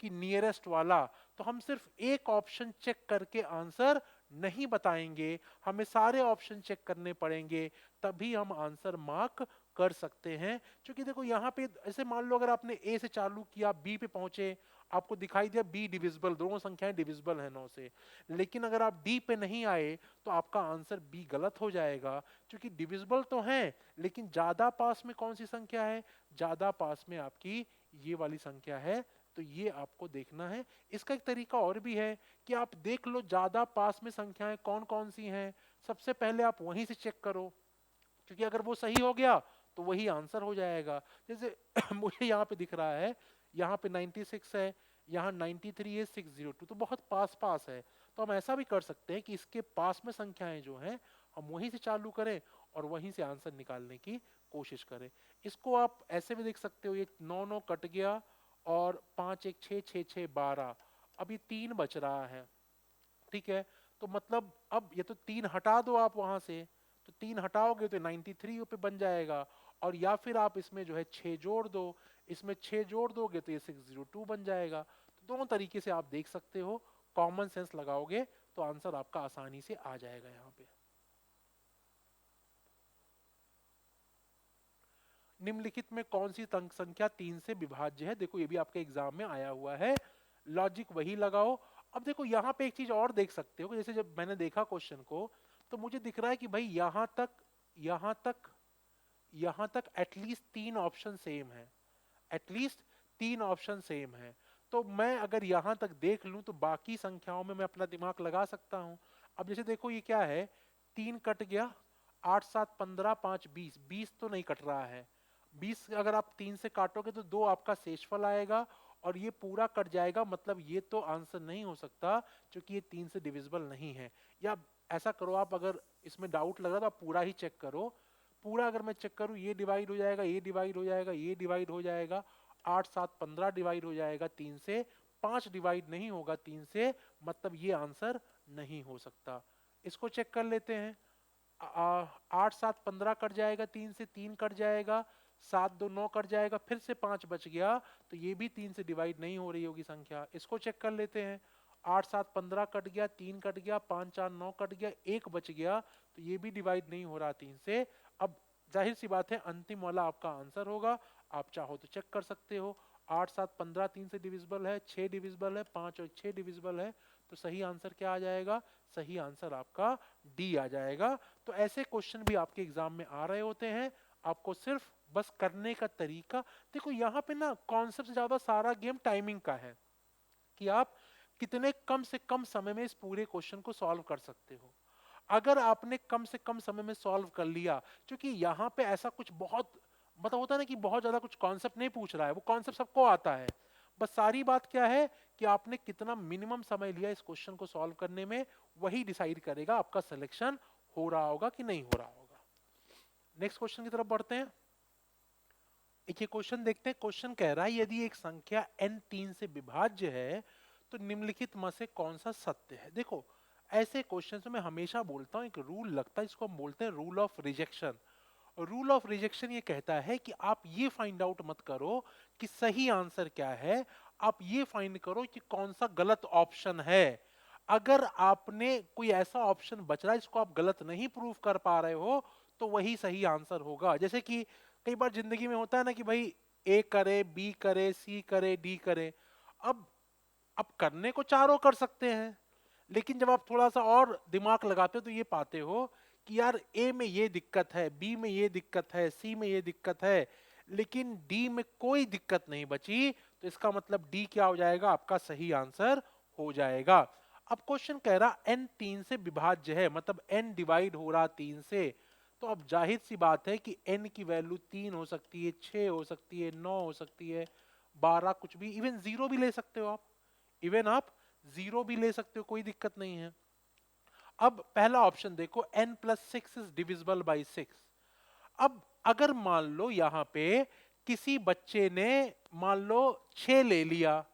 कि नियरेस्ट वाला, तो हम सिर्फ एक ऑप्शन चेक करके आंसर नहीं बताएंगे, हमें सारे ऑप्शन चेक करने पड़ेंगे, तभी हम आंसर मार्क कर सकते हैं। क्योंकि देखो यहाँ पे ऐसे मान लो अगर आपने ए से चालू किया, बी पे पहुंचे, आपको दिखाई दिया बी डिविजिबल, दोनों संख्याएं डिविजिबल है 9 से, लेकिन अगर आप डी पे नहीं आए तो आपका आंसर बी गलत हो जाएगा, क्योंकि डिविजिबल तो है लेकिन ज्यादा पास में कौन सी संख्या है, ज्यादा पास में आपकी ये वाली संख्या है, तो ये आपको देखना है। इसका एक तरीका और भी है कि आप देख लो ज्यादा पास में संख्याएं कौन कौन सी हैं, सबसे पहले आप वहीं से चेक करो, क्योंकि अगर वो सही हो गया तो वही आंसर हो जाएगा। जैसे मुझे यहाँ पे दिख रहा है, यहाँ पे 96 है, यहाँ 93 है, 602, तो बहुत पास पास है। तो हम ऐसा भी कर सकते हैं कि इसके पास में संख्याएं जो हैं हम वहीं से चालू करें और वहीं से आंसर निकालने की कोशिश करें। इसको आप ऐसे भी देख सकते हो, ये 9 9 कट गया और 5 1 6 6 6 12, अभी 3 बच रहा है, ठीक है, तो मतलब अब ये तो 3 हटा दो आप वहां से, तो 3 हटाओगे तो 93 पे बन जाएगा, और या फिर आप इसमें जो है 6 जोड़ दो, इसमें 6 जोड़ दोगे तो ये 602 बन जाएगा। तो दोनों तरीके से आप देख सकते हो, कॉमन सेंस लगाओगे तो आंसर आपका आसानी से आ जाएगा। यहाँ पे निम्नलिखित में कौन सी संख्या 3 से विभाज्य है, देखो ये भी आपके एग्जाम में आया हुआ है, लॉजिक वही लगाओ। अब देखो यहाँ पे एक चीज और देख सकते हो कि जैसे जब मैंने देखा क्वेश्चन को तो मुझे दिख रहा है कि भाई यहाँ तक यहां तक एटलीस्ट 3 ऑप्शन सेम है, एटलीस्ट 3 ऑप्शन सेम है, तो मैं अगर यहां तक देख लूं तो बाकी संख्याओं में मैं अपना दिमाग लगा सकता हूं। अब जैसे देखो ये क्या है, 3 कट गया, 8 7 15 5 20, 20 तो नहीं कट रहा है, 20 अगर आप 3 से काटोगे तो 2 आपका शेषफल आएगा और ये पूरा कट जाएगा, मतलब ये तो आंसर नहीं हो सकता क्योंकि ये 3 से डिविजिबल नहीं है। या ऐसा करो, आप अगर इसमें डाउट लग रहा तो आप पूरा ही चेक करो, पूरा अगर मैं चेक करूं ये डिवाइड हो जाएगा, ये डिवाइड हो जाएगा, ये डिवाइड हो जाएगा, 8 7 15 डिवाइड हो जाएगा 3 से, 5 डिवाइड नहीं होगा 3 से, मतलब ये आंसर नहीं हो सकता। इसको चेक कर लेते हैं, 8 7 15 कट जाएगा 3 से, 3 कट जाएगा, 7 2 9 कट जाएगा, फिर से 5 बच गया, तो ये भी 3 से डिवाइड नहीं हो रही होगी संख्या। इसको चेक कर लेते हैं, 8 7 15 कट गया, 3 कट गया, 5 4 9 कट गया, 1 बच गया, तो ये भी डिवाइड नहीं हो रहा 3 से। अब जाहिर सी बात है अंतिम वाला आपका आंसर होगा, आप चाहो तो चेक कर सकते हो, 8 7 15 3 से डिविजिबल है, 6 डिविजिबल है, 5 और 6 डिविजिबल है, तो सही आंसर क्या आ जाएगा, सही आंसर आपका डी आ जाएगा। तो ऐसे क्वेश्चन भी आपके एग्जाम में आ रहे होते हैं, आपको सिर्फ बस करने का तरीका, देखो यहाँ पे ना कॉन्सेप्ट से ज्यादा सारा गेम टाइमिंग का है कि आप कितने कम से कम समय में इस पूरे क्वेश्चन को सॉल्व कर सकते हो। अगर आपने कम से कम समय में सॉल्व कर लिया, क्योंकि यहाँ पे ऐसा कुछ बहुत मतलब होता है ना कि बहुत ज्यादा कुछ कॉन्सेप्ट नहीं पूछ रहा है, वो कॉन्सेप्ट सबको आता है, बस सारी बात क्या है कि आपने कितना मिनिमम समय लिया इस क्वेश्चन को सॉल्व करने में, वही डिसाइड करेगा आपका सिलेक्शन हो रहा होगा कि नहीं हो रहा होगा। नेक्स्ट क्वेश्चन की तरफ बढ़ते हैं। एक ये क्वेश्चन देखते हैं, क्वेश्चन कह रहा है यदि एक संख्या n 3 से विभाज्य है तो निम्नलिखित में से कौन सा सत्य है। देखो ऐसे क्वेश्चन में हमेशा बोलता हूं एक रूल लगता है, इसको हम बोलते हैं rule of rejection. Rule of rejection ये कहता है कि आप ये फाइंड आउट मत करो कि सही आंसर क्या है, आप ये फाइंड करो कि कौन सा गलत ऑप्शन है। अगर आपने कोई ऐसा ऑप्शन बच रहा है जिसको आप गलत नहीं प्रूव कर पा रहे हो तो वही सही आंसर होगा। जैसे कि कई बार जिंदगी में होता है ना कि भाई ए करे, बी करे, सी करे, डी करे, अब अब करने को चारों कर सकते हैं, लेकिन जब आप थोड़ा सा और दिमाग लगाते हो तो ये पाते हो कि यार ए में ये दिक्कत है, बी में ये दिक्कत है, सी में ये दिक्कत है, लेकिन डी में कोई दिक्कत नहीं बची, तो इसका मतलब डी क्या हो जाएगा, आपका सही आंसर हो जाएगा। अब क्वेश्चन कह रहा n 3 से विभाज्य है, मतलब n डिवाइड हो रहा 3 से, तो अब जाहिर सी बात है कि n की वैल्यू 3 हो सकती है, 6 हो सकती है, 9 हो सकती है, 12, कुछ भी, इवन जीरो भी ले सकते हो आप, इवन आप जीरो भी ले सकते हो, कोई दिक्कत नहीं है। अब पहला ऑप्शन देखो, n plus 6 is divisible by 6। अब अगर मान लो यहां पे किसी बच्चे ने मान लो 6 ले लिया,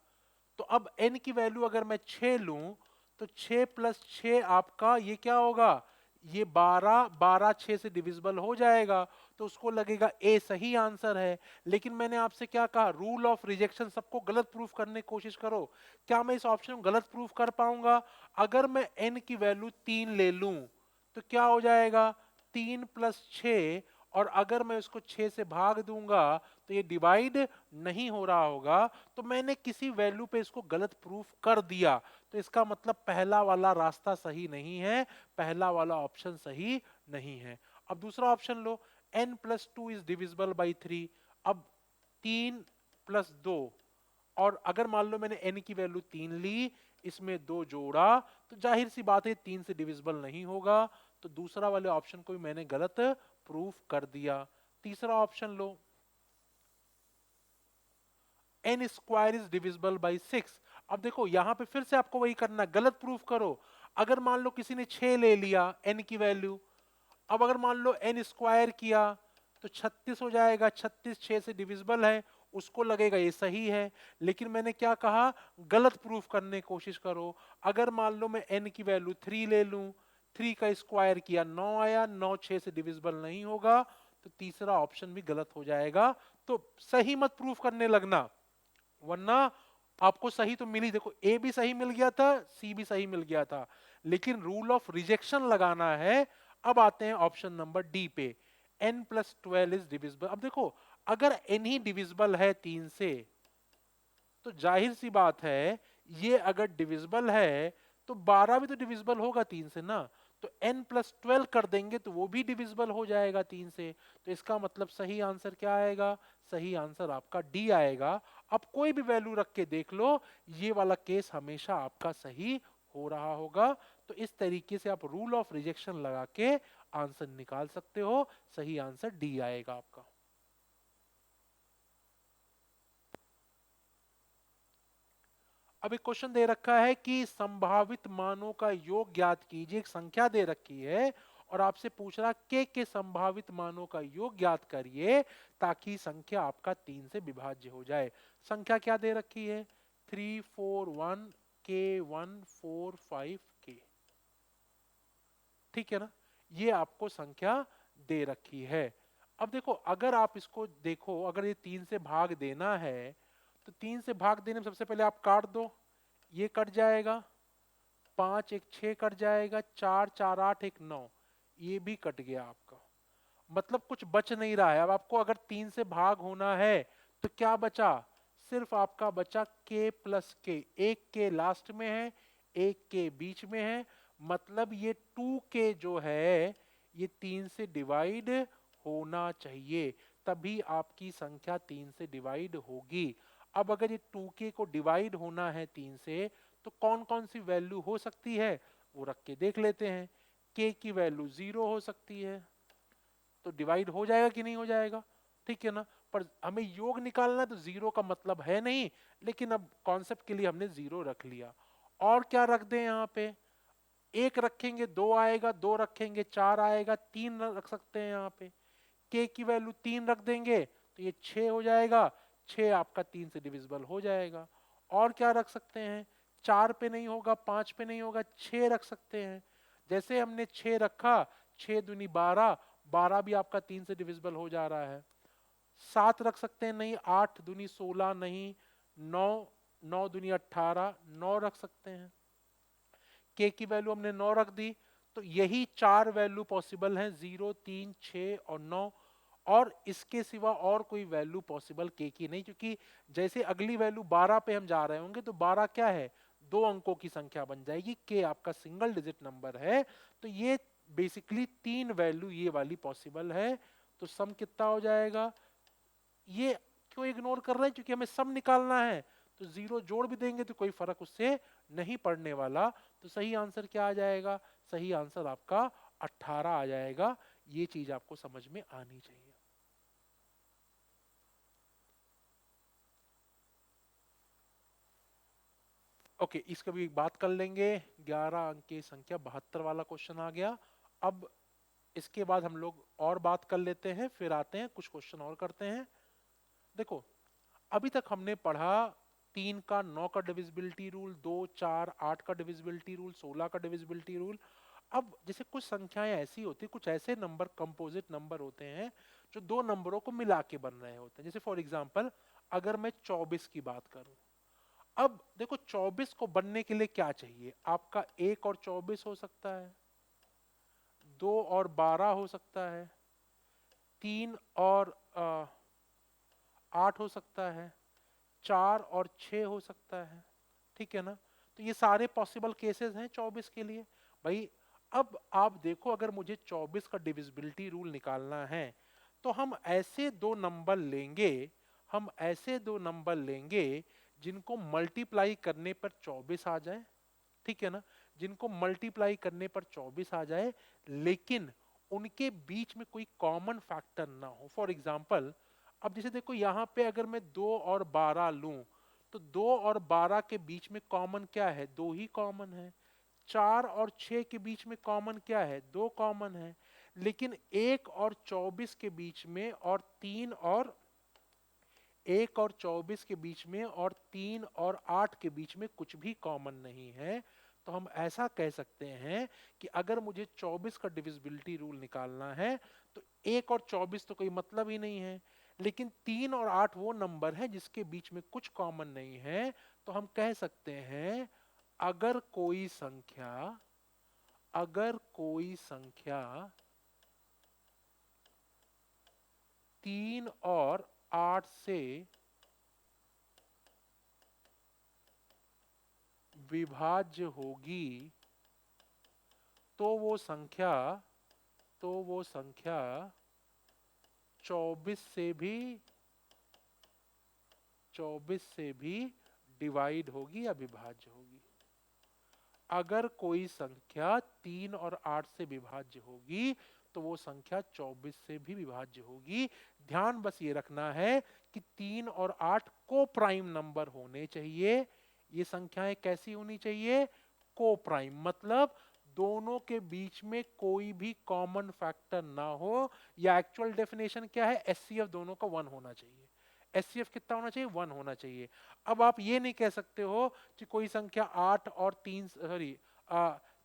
तो अब n की वैल्यू अगर मैं 6 लूं, तो 6 प्लस 6 आपका ये क्या होगा, ये 12, 12 6 से डिविजिबल हो जाएगा, तो उसको लगेगा ए सही आंसर है। लेकिन मैंने आपसे क्या कहा, रूल ऑफ रिजेक्शन, सबको गलत प्रूफ करने की कोशिश करो। क्या मैं इस ऑप्शन को गलत प्रूफ कर पाऊंगा? अगर मैं n की वैल्यू 3 ले लूं, तो क्या हो जाएगा, 3 प्लस 6, और अगर मैं उसको 6 से भाग दूंगा तो ये डिवाइड नहीं हो रहा होगा, तो मैंने किसी वैल्यू पे इसको गलत प्रूफ कर दिया, तो इसका मतलब पहला वाला रास्ता सही नहीं है, पहला वाला ऑप्शन सही नहीं है। अब दूसरा option low, n plus 2 is divisible by 3। अब 3 प्लस 2, और अगर मान लो मैंने n की वैल्यू 3 ली, इसमें 2 जोड़ा, तो जाहिर सी बात है 3 से डिविजिबल नहीं होगा, तो दूसरा वाले ऑप्शन को भी मैंने गलत प्रूफ कर दिया। तीसरा option low, n square is divisible by 6। अब देखो यहां पे फिर से आपको वही करना, गलत प्रूफ करो। अगर मान लो किसी ने 6 ले लिया n की वैल्यू, अब अगर मान लो n स्क्वायर किया तो 36 हो जाएगा, 36 6 से डिविजिबल है, उसको लगेगा ये सही है। लेकिन मैंने क्या कहा, गलत प्रूफ करने की कोशिश करो। अगर मान लो मैं n की वैल्यू 3 ले लूं, 3 का स्क्वायर किया 9 आया, 9 6 से डिविजिबल नहीं होगा, तो तीसरा ऑप्शन भी गलत हो जाएगा। तो सही मत प्रूफ करने लगना, वरना आपको सही तो मिली, देखो ए भी सही मिल गया था, सी भी सही मिल गया था, लेकिन रूल ऑफ रिजेक्शन लगाना है। अब आते हैं ऑप्शन नंबर डी पे, n प्लस 12 इज डिविजिबल। अब देखो अगर n ही डिविजिबल है 3 से, तो जाहिर सी बात है ये अगर डिविजिबल है तो 12 भी तो डिविजिबल होगा 3 से ना, तो n प्लस 12 कर देंगे तो वो भी डिविजिबल हो जाएगा 3 से। तो इसका मतलब सही आंसर क्या आएगा, सही आंसर आपका डी आएगा। अब कोई भी वैल्यू रख के देख लो, ये वाला केस हमेशा आपका सही हो रहा होगा। तो इस तरीके से आप रूल ऑफ रिजेक्शन लगा के आंसर निकाल सकते हो, सही आंसर डी आएगा आपका। अब एक क्वेश्चन दे रखा है कि संभावित मानों का योग ज्ञात कीजिए, एक संख्या दे रखी है और आपसे पूछ रहा के संभावित मानों का योग ज्ञात करिए ताकि संख्या आपका 3 से विभाज्य हो जाए। संख्या क्या दे रखी है, 341 K145K, ठीक है ना, ये आपको संख्या दे रखी है। अब देखो अगर आप इसको देखो, अगर ये 3 से भाग देना है, तो 3 से भाग देने में सबसे पहले आप काट दो, ये कट जाएगा, 5 एक 6 कट जाएगा, 4 4 8 एक 9, ये भी कट गया आपका, मतलब कुछ बच नहीं रहा है। अब आपको अगर 3 से भाग होना है तो क्या बचा, सिर्फ आपका बचा k प्लस के, एक के लास्ट में है, एक के बीच में है, मतलब ये 2k जो है ये 3 से डिवाइड होना चाहिए, तभी आपकी संख्या 3 से डिवाइड होगी। अब अगर ये 2k को डिवाइड होना है 3 से, तो कौन कौन सी वैल्यू हो सकती है वो रख के देख लेते हैं। k की वैल्यू 0 हो सकती है, तो डिवाइड हो जाएगा कि नहीं हो जाएगा, ठीक है ना, पर हमें योग निकालना है तो जीरो का मतलब है नहीं, लेकिन अब कॉन्सेप्ट के लिए हमने जीरो रख लिया। और क्या रख दें यहाँ पे, एक रखेंगे 2 आएगा, 2 रखेंगे 4 आएगा, 3 रख सकते हैं यहाँ पे, k की वैल्यू 3 रख देंगे तो ये 6 हो जाएगा, 6 आपका 3 से डिविजिबल हो जाएगा। और क्या रख सकते हैं, 4 पे नहीं होगा, 5 पे नहीं होगा, 6 रख सकते हैं। जैसे हमने 6 रखा, 6 दूनी 12, 12 भी आपका 3 से डिविजिबल हो जा रहा है। 7 रख सकते हैं, नहीं, 8 दूनी 16 नहीं, 9, 9 दूनी 18, 9 रख सकते हैं। के की वैल्यू हमने 9 रख दी, तो यही 4 वैल्यू पॉसिबल हैं, 0 3 6 और 9। और इसके सिवा और कोई वैल्यू पॉसिबल के की नहीं, क्योंकि जैसे अगली वैल्यू 12 पे हम जा रहे होंगे तो 12 क्या है, 2 अंकों की संख्या बन जाएगी, के आपका सिंगल डिजिट नंबर है। तो ये बेसिकली 3 वैल्यू ये वाली पॉसिबल है। तो सम कितना हो जाएगा, ये क्यों इग्नोर कर रहे हैं, क्योंकि हमें सम निकालना है। तो जीरो जोड़ भी देंगे तो कोई फर्क उससे नहीं पड़ने वाला। तो सही आंसर क्या आ जाएगा, सही आंसर आपका 18 आ जाएगा। ये चीज आपको समझ में आनी चाहिए। ओके, इसका भी एक बात कर लेंगे। 11 अंक की संख्या 72 वाला क्वेश्चन आ गया। अब इसके बाद हम लोग और बात कर लेते हैं, फिर आते हैं कुछ क्वेश्चन और करते हैं। देखो, अभी तक हमने पढ़ा 3 का 9 का डिविजिबिलिटी रूल, 2 4 8 का डिविजिबिलिटी रूल, 16 का डिविजिबिलिटी रूल। अब जैसे कुछ संख्याएं ऐसी होती, कुछ ऐसे नंबर कंपोजिट नंबर होते हैं जो दो नंबरों को मिला के बन रहे होते हैं। जैसे फॉर एग्जांपल अगर मैं 24 की बात करूं, अब देखो 24 को बनने के लिए क्या चाहिए, आपका 1 और 24 हो सकता है, 2 और 12 हो सकता है, 3 और 8 हो सकता है, 4 और 6 हो सकता है। ठीक है ना। तो ये सारे पॉसिबल केसेस हैं 24 के लिए। भाई अब आप देखो, अगर मुझे 24 का डिविजिबिलिटी रूल निकालना है तो हम ऐसे दो नंबर लेंगे, हम ऐसे दो नंबर लेंगे जिनको मल्टीप्लाई करने पर 24 आ जाए। ठीक है ना, जिनको मल्टीप्लाई करने पर 24 आ जाए, लेकिन उनके बीच में कोई कॉमन फैक्टर ना हो। फॉर एग्जाम्पल, अब जैसे देखो यहाँ पे अगर मैं 2 और 12 लूं, तो 2 और 12 के बीच में कॉमन क्या है, 2 ही कॉमन है। 4 और 6 के बीच में कॉमन क्या है, 2 कॉमन है। लेकिन 1 और 24 के बीच में और 3 और 1 और 24 के बीच में और 3 और 8 के बीच में कुछ भी कॉमन नहीं है। तो हम ऐसा कह सकते हैं कि अगर मुझे 24 का डिविजिबिलिटी रूल निकालना है तो 1 और 24 तो कोई मतलब ही नहीं है, लेकिन 3 और 8 वो नंबर है जिसके बीच में कुछ कॉमन नहीं है। तो हम कह सकते हैं अगर कोई संख्या, अगर कोई संख्या 3 और 8 से विभाज्य होगी तो वो संख्या, तो वो संख्या 24 से भी, 24 से भी डिवाइड होगी या विभाज्य होगी। अगर कोई संख्या 3 और 8 से विभाज्य होगी तो वो संख्या 24 से भी विभाज्य होगी। ध्यान बस ये रखना है कि 3 और 8 को प्राइम नंबर होने चाहिए। ये संख्याएं कैसी होनी चाहिए, को प्राइम, मतलब दोनों के बीच में कोई भी कॉमन फैक्टर ना हो। या एक्चुअल डेफिनेशन क्या है, एचसीएफ दोनों का 1 होना चाहिए। एचसीएफ कितना होना चाहिए, 1 होना चाहिए। अब आप ये नहीं कह सकते हो कि कोई संख्या 8 और 3 सॉरी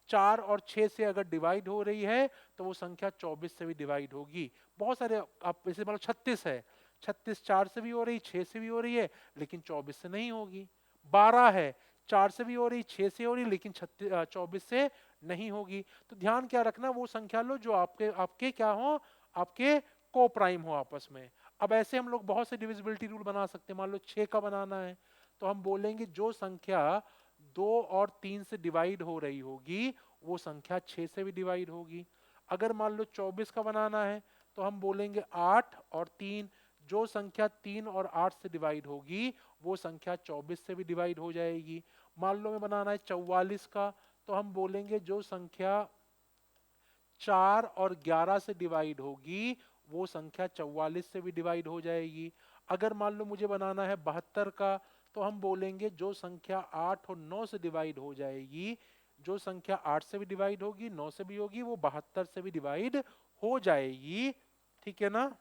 4 और 6 से अगर डिवाइड हो रही है तो वो संख्या 24 से भी डिवाइड होगी। बहुत सारे, आप जैसे मतलब 36 है, 36 4 से भी हो रही, 6 से भी हो रही है, लेकिन 24 से नहीं होगी। 12 है, 4 से भी हो रही, 6 से हो रही, लेकिन 24 से नहीं होगी। तो ध्यान क्या रखना, वो संख्या लो जो आपके आपके क्या हो, आपके को प्राइम हो आपस में। अब ऐसे हम लोग बहुत से डिविजिबिलिटी रूल बना सकते हैं। मान लो 6 का बनाना है तो हम बोलेंगे जो संख्या 2 और 3 से डिवाइड हो रही होगी वो संख्या 6 से भी डिवाइड होगी। अगर मान लो 24 का बनाना है तो हम बोलेंगे 8 और 3, जो संख्या 3 और 8 से डिवाइड होगी वो संख्या 24 से भी डिवाइड हो जाएगी। मान लो में बनाना है 44 का तो हम बोलेंगे जो संख्या 4 और 11 से डिवाइड होगी वो संख्या 44 से भी डिवाइड हो जाएगी। अगर मान लो मुझे बनाना है 72 का तो हम बोलेंगे जो संख्या 8 और 9 से डिवाइड हो जाएगी, जो संख्या 8 से भी डिवाइड होगी 9 से भी होगी वो 72 से भी डिवाइड हो जाएगी। ठीक है ना,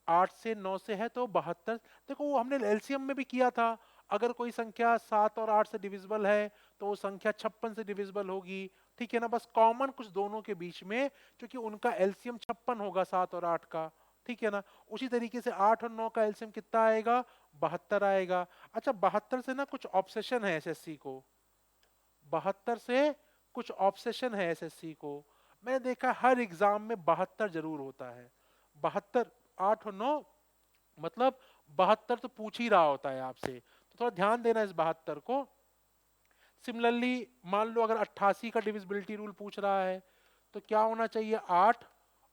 8 से 9 से है तो 72। देखो वो हमने एलसीएम में भी किया था, अगर कोई संख्या 7 और 8 से डिविजिबल है तो वो संख्या 56 से डिविजिबल होगी। ठीक है ना, बस कॉमन कुछ दोनों के बीच में, क्योंकि उनका एलसीएम 56 होगा 7 और 8 का। ठीक है ना, उसी तरीके से 8 और 9 का एलसीएम कितना आएगा, 72 आएगा। अच्छा, 72 से ना कुछ ऑब्सेशन है एसएससी को, 72 से कुछ ऑब्सेशन है एसएससी को। मैंने देखा हर एग्जाम में 72 जरूर होता है। 72, 8 और 9 मतलब 72 तो पूछ ही रहा होता है आपसे, तो थोड़ा ध्यान देना इस 72 को। सिमिलरली मान लो अगर 88 का डिविजिबिलिटी रूल पूछ रहा है तो क्या होना चाहिए, 8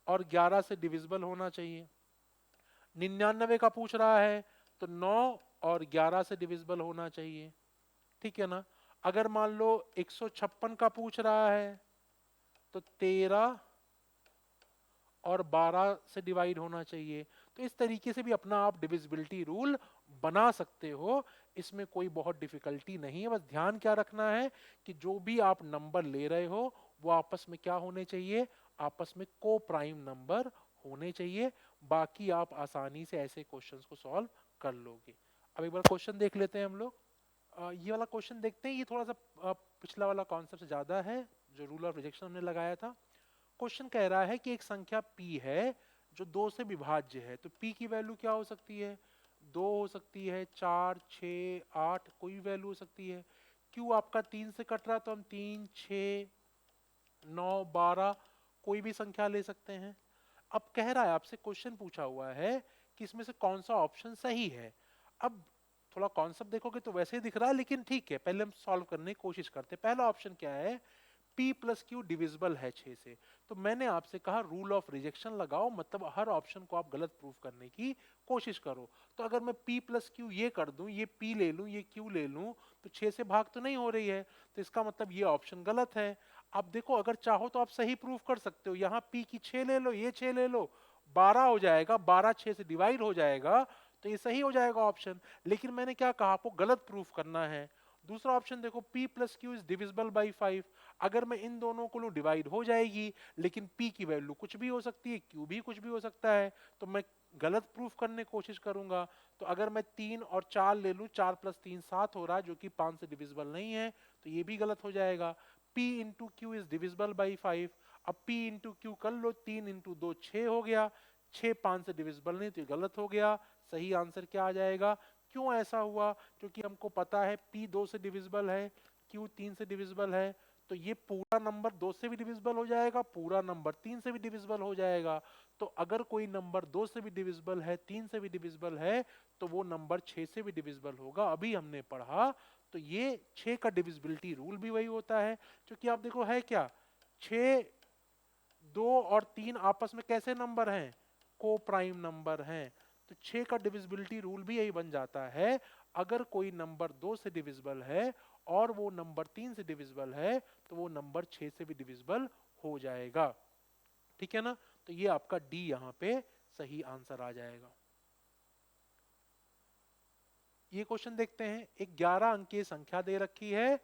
और 11 से डिविजिबल होना चाहिए। 99 का पूछ रहा है तो 9 और 11 से डिविजिबल होना चाहिए, ठीक है ना। अगर मान लो 156 का पूछ रहा है तो 13 और 12 से डिवाइड होना चाहिए। तो इस तरीके से भी अपना आप डिविजिबिलिटी रूल बना सकते हो, इसमें कोई बहुत डिफिकल्टी नहीं है। बस ध्यान क्या रखना है कि जो भी आप नंबर ले रहे हो वो आपस में क्या होने चाहिए, आपस में को प्राइम नंबर होने चाहिए। बाकी आप आसानी से ऐसे क्वेश्चंस को सॉल्व कर लोगे। अब एक बार क्वेश्चन देख लेते हैं हम लोग। ये वाला क्वेश्चन देखते हैं, ये थोड़ा सा पिछला वाला कॉन्सेप्ट से ज्यादा है जो रूल ऑफ रिजेक्शन हमने लगाया था। क्वेश्चन कह रहा है कि एक संख्या p है जो 2 से विभाज्य है, तो p की वैल्यू क्या हो सकती है, 2 हो सकती है, 4, 6, 8, कोई भी वैल्यू हो सकती है। q आपका 3 से कट रहा है तो हम 3, 6, 9, 12 कोई भी संख्या ले सकते हैं। अब कह रहा है आपसे, क्वेश्चन पूछा हुआ है कि इसमें से कौन सा ऑप्शन सही है। अब थोड़ा कॉन्सेप्ट देखोगे तो वैसे ही दिख रहा है, लेकिन ठीक है पहले हम सॉल्व करने की कोशिश करते हैं। पहला ऑप्शन क्या है, p प्लस क्यू डिविजिबल है 6 से। तो मैंने आपसे कहा रूल ऑफ रिजेक्शन लगाओ, मतलब हर ऑप्शन को आप गलत प्रूफ करने की कोशिश करो। तो अगर मैं p प्लस क्यू ये कर दूं, ये p ले लूं, ये q ले लूं, तो 6 से भाग तो नहीं हो रही है, तो इसका मतलब ये ऑप्शन गलत है। आप देखो अगर चाहो तो आप सही प्रूफ कर सकते हो, यहाँ p की 6 ले लो, ये 6 ले लो, 12 हो जाएगा, 12 6 से डिवाइड हो जाएगा, तो ये सही हो जाएगा ऑप्शन। लेकिन मैंने क्या कहा, आपको गलत प्रूफ करना है। दूसरा ऑप्शन देखो, p plus Q is divisible by 5। अगर मैं इन दोनों को लूं डिवाइड हो जाएगी, लेकिन p की वैल्यू कुछ भी हो सकती है, q भी कुछ भी हो सकता है, तो मैं गलत प्रूफ करने की कोशिश करूंगा। तो अगर मैं 3 और 4 ले लूं, 4 प्लस 3 7 हो रहा है जो कि 5 से डिविजिबल नहीं है, तो ये भी गलत हो जाएगा। p into Q is divisible by 5। अब p इंटू क्यू कर लो, 3 इंटू 2 6 हो गया, 6 5 से डिविजिबल नहीं, तो ये गलत हो गया। सही आंसर क्या आ जाएगा। क्यों ऐसा हुआ, क्योंकि हमको पता है p 2 से डिविजिबल है, q 3 से डिविजिबल है, तो ये पूरा नंबर 2 से भी डिविजिबल हो जाएगा, पूरा नंबर 3 से भी डिविजिबल हो जाएगा। तो अगर कोई नंबर 2 से भी डिविजिबल है, 3 से भी डिविजिबल है, तो वो नंबर 6 से भी डिविजिबल होगा। अभी हमने पढ़ा, तो ये 6 का डिविजिबिलिटी रूल भी वही होता है। क्योंकि आप देखो है क्या, 6, 2 और 3 आपस में कैसे नंबर हैं, को प्राइम नंबर हैं। तो 6 का डिविजिबिलिटी रूल भी यही बन जाता है, अगर कोई नंबर 2 से डिविजिबल है और वो नंबर 3 से डिविजिबल है, तो वो नंबर 6 से भी डिविजिबल हो जाएगा, ठीक है ना। तो ये आपका डी यहाँ पे सही आंसर आ जाएगा। ये क्वेश्चन देखते हैं, एक 11 अंकीय संख्या दे रखी है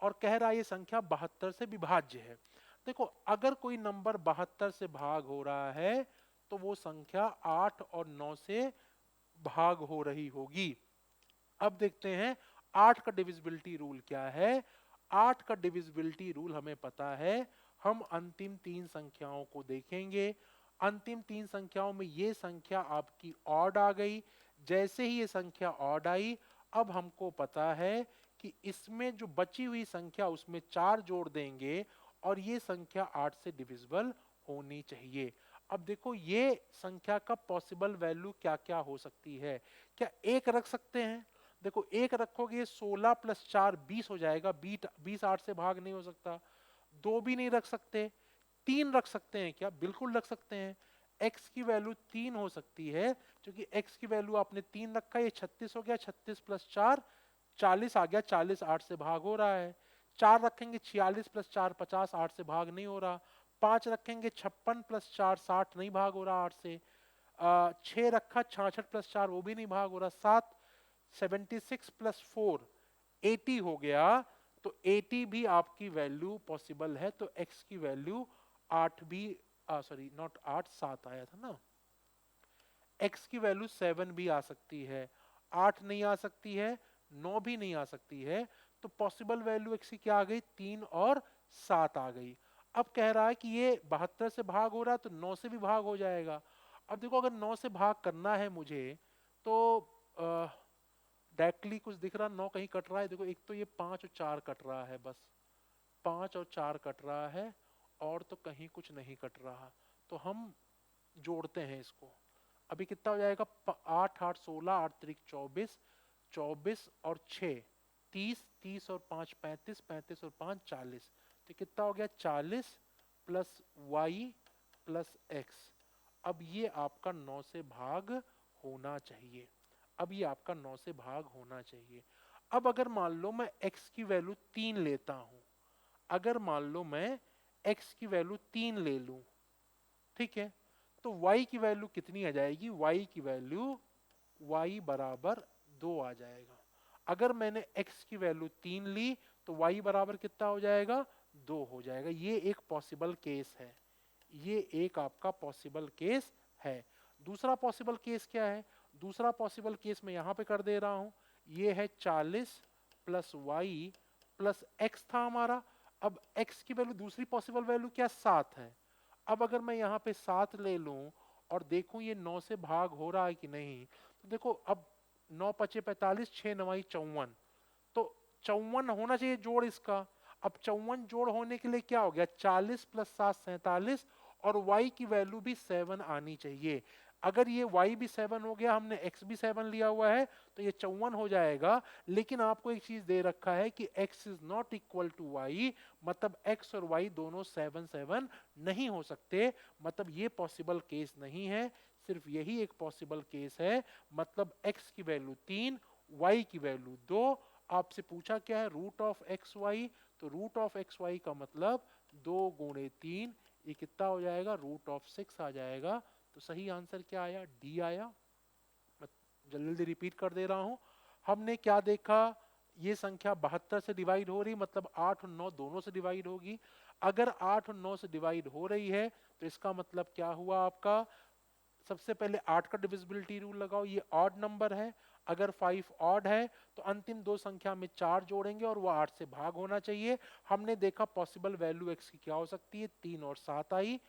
और कह रहा है ये संख्या 72 से विभाज्य है। देखो अगर कोई नंबर 72 से भाग हो रहा है तो वो संख्या 8 और 9 से भाग हो रही होगी। अब देखते हैं 8 का डिविजिबिलिटी रूल क्या है। 8 का डिविजिबिलिटी रूल हमें पता है, हम अंतिम 3 संख्याओं को देखेंगे। अंतिम 3 संख्याओं में ये संख्या आपकी ऑड आ गई। जैसे ही ये संख्या ऑड आई, अब हमको पता है कि इसमें जो बची हुई संख्या उसमें 4 जोड़ देंगे और ये संख्या 8 से डिविजिबल होनी चाहिए। अब देखो ये संख्या का पॉसिबल वैल्यू क्या क्या हो सकती है। क्या एक रख सकते हैं, देखो एक रखोगे 16 प्लस 4 20 हो जाएगा, 20 8 से भाग नहीं हो सकता। दो भी नहीं रख सकते, 3 रख सकते हैं क्या, बिल्कुल रख सकते हैं। x की वैल्यू 3 हो सकती है, क्योंकि x की वैल्यू आपने 3 रखा, ये 36 हो गया, 36 प्लस 4 40 आ गया, 40 8 से भाग हो रहा है। 4 रखेंगे 46 प्लस 4 50, 8 से भाग नहीं हो रहा। 5 रखेंगे 56 प्लस 4 60, नहीं भाग हो रहा 8 से। 6 रखा 66 प्लस 4, वो भी नहीं भाग हो रहा। 7 76 प्लस 4 80 हो गया, तो 80 भी आपकी वैल्यू पॉसिबल है। तो x की वैल्यू 8 भी, सॉरी नॉट 8, 7 आया था ना, x की वैल्यू 7 भी आ सकती है, 8 नहीं आ सकती है, 9 भी नहीं आ सकती है। तो पॉसिबल वैल्यू x की क्या आ गई, 3 और 7 आ गई। अब कह रहा है कि ये 72 से भाग हो रहा है तो 9 से भी भाग हो जाएगा। अब देखो अगर 9 से भाग करना है मुझे, तो डायरेक्टली कुछ दिख रहा, 9 कहीं कट रहा है, देखो एक तो ये 5 और 4 कट रहा है, बस 5 और 4 कट रहा है, और तो कहीं कुछ नहीं कट रहा, तो हम जोड़ते हैं इसको। अभी कितना हो जाएगा, 8 8 16, 8 3 24, 24 और 6 30, 30 और 5 35, 35 और 5 40, तो कितना हो गया 40 प्लस वाई प्लस एक्स। अब ये आपका 9 से भाग होना चाहिए। अब ये आपका 9 से भाग होना चाहिए। अब अगर मान लो मैं x की वैल्यू 3 लेता हूं, अगर मान लो मैं x की वैल्यू 3 ले लूं, ठीक है, तो y की वैल्यू कितनी आ जाएगी, y की वैल्यू y बराबर 2 आ जाएगा। अगर मैंने x की वैल्यू 3 ली तो y बराबर कितना हो जाएगा, 2 हो जाएगा। ये एक पॉसिबल केस है, ये एक आपका पॉसिबल केस है। दूसरा पॉसिबल केस क्या है, दूसरा पॉसिबल केस मैं यहां पे कर दे रहा हूं, ये है 40 प्लस वाई प्लस एक्स था हमारा। अब x की वैल्यू, दूसरी पॉसिबल वैल्यू क्या, 7 है। अब अगर मैं यहाँ पे 7 ले लूं और देखूं ये 9 से भाग हो रहा है कि नहीं, तो देखो अब 9 पचे 45, 6 9 54, तो 54 होना चाहिए जोड़ इसका। अब 54 जोड़ होने के लिए क्या हो गया, 40 प्लस 7 47, और y की वैल्यू भी 7 आनी चाहिए। अगर ये y भी 7 हो गया, हमने x भी 7 लिया हुआ है, तो ये 54 हो जाएगा। लेकिन आपको एक चीज दे रखा है कि x is not equal to y, मतलब x और y दोनों 7 7 नहीं हो सकते, मतलब ये पॉसिबल केस नहीं है। सिर्फ यही एक पॉसिबल केस है, मतलब x की वैल्यू 3, y की वैल्यू 2। आपसे पूछा क्या है, रूट ऑफ एक्स वाई, तो रूट ऑफ एक्स वाई का मतलब 2 गुणे 3, ये कितना हो जाएगा, रूट ऑफ 6 आ जाएगा। तो सही आंसर क्या आया, डी आया। मैं जल्दी जल्दी रिपीट कर दे रहा हूं। हमने क्या देखा, ये संख्या 72 से डिवाइड हो रही, मतलब 8 और 9 दोनों से डिवाइड होगी। अगर 8 और 9 से डिवाइड हो रही है तो इसका मतलब क्या हुआ आपका, सबसे पहले 8 का डिविजिबिलिटी रूल लगाओ, ये ऑड नंबर है। अगर 5 ऑड है तो अंतिम दो संख्या में 4 जोड़ेंगे और वो 8 से भाग होना चाहिए। हमने देखा पॉसिबल वैल्यू x की क्या हो सकती है, 3 और 7 आई।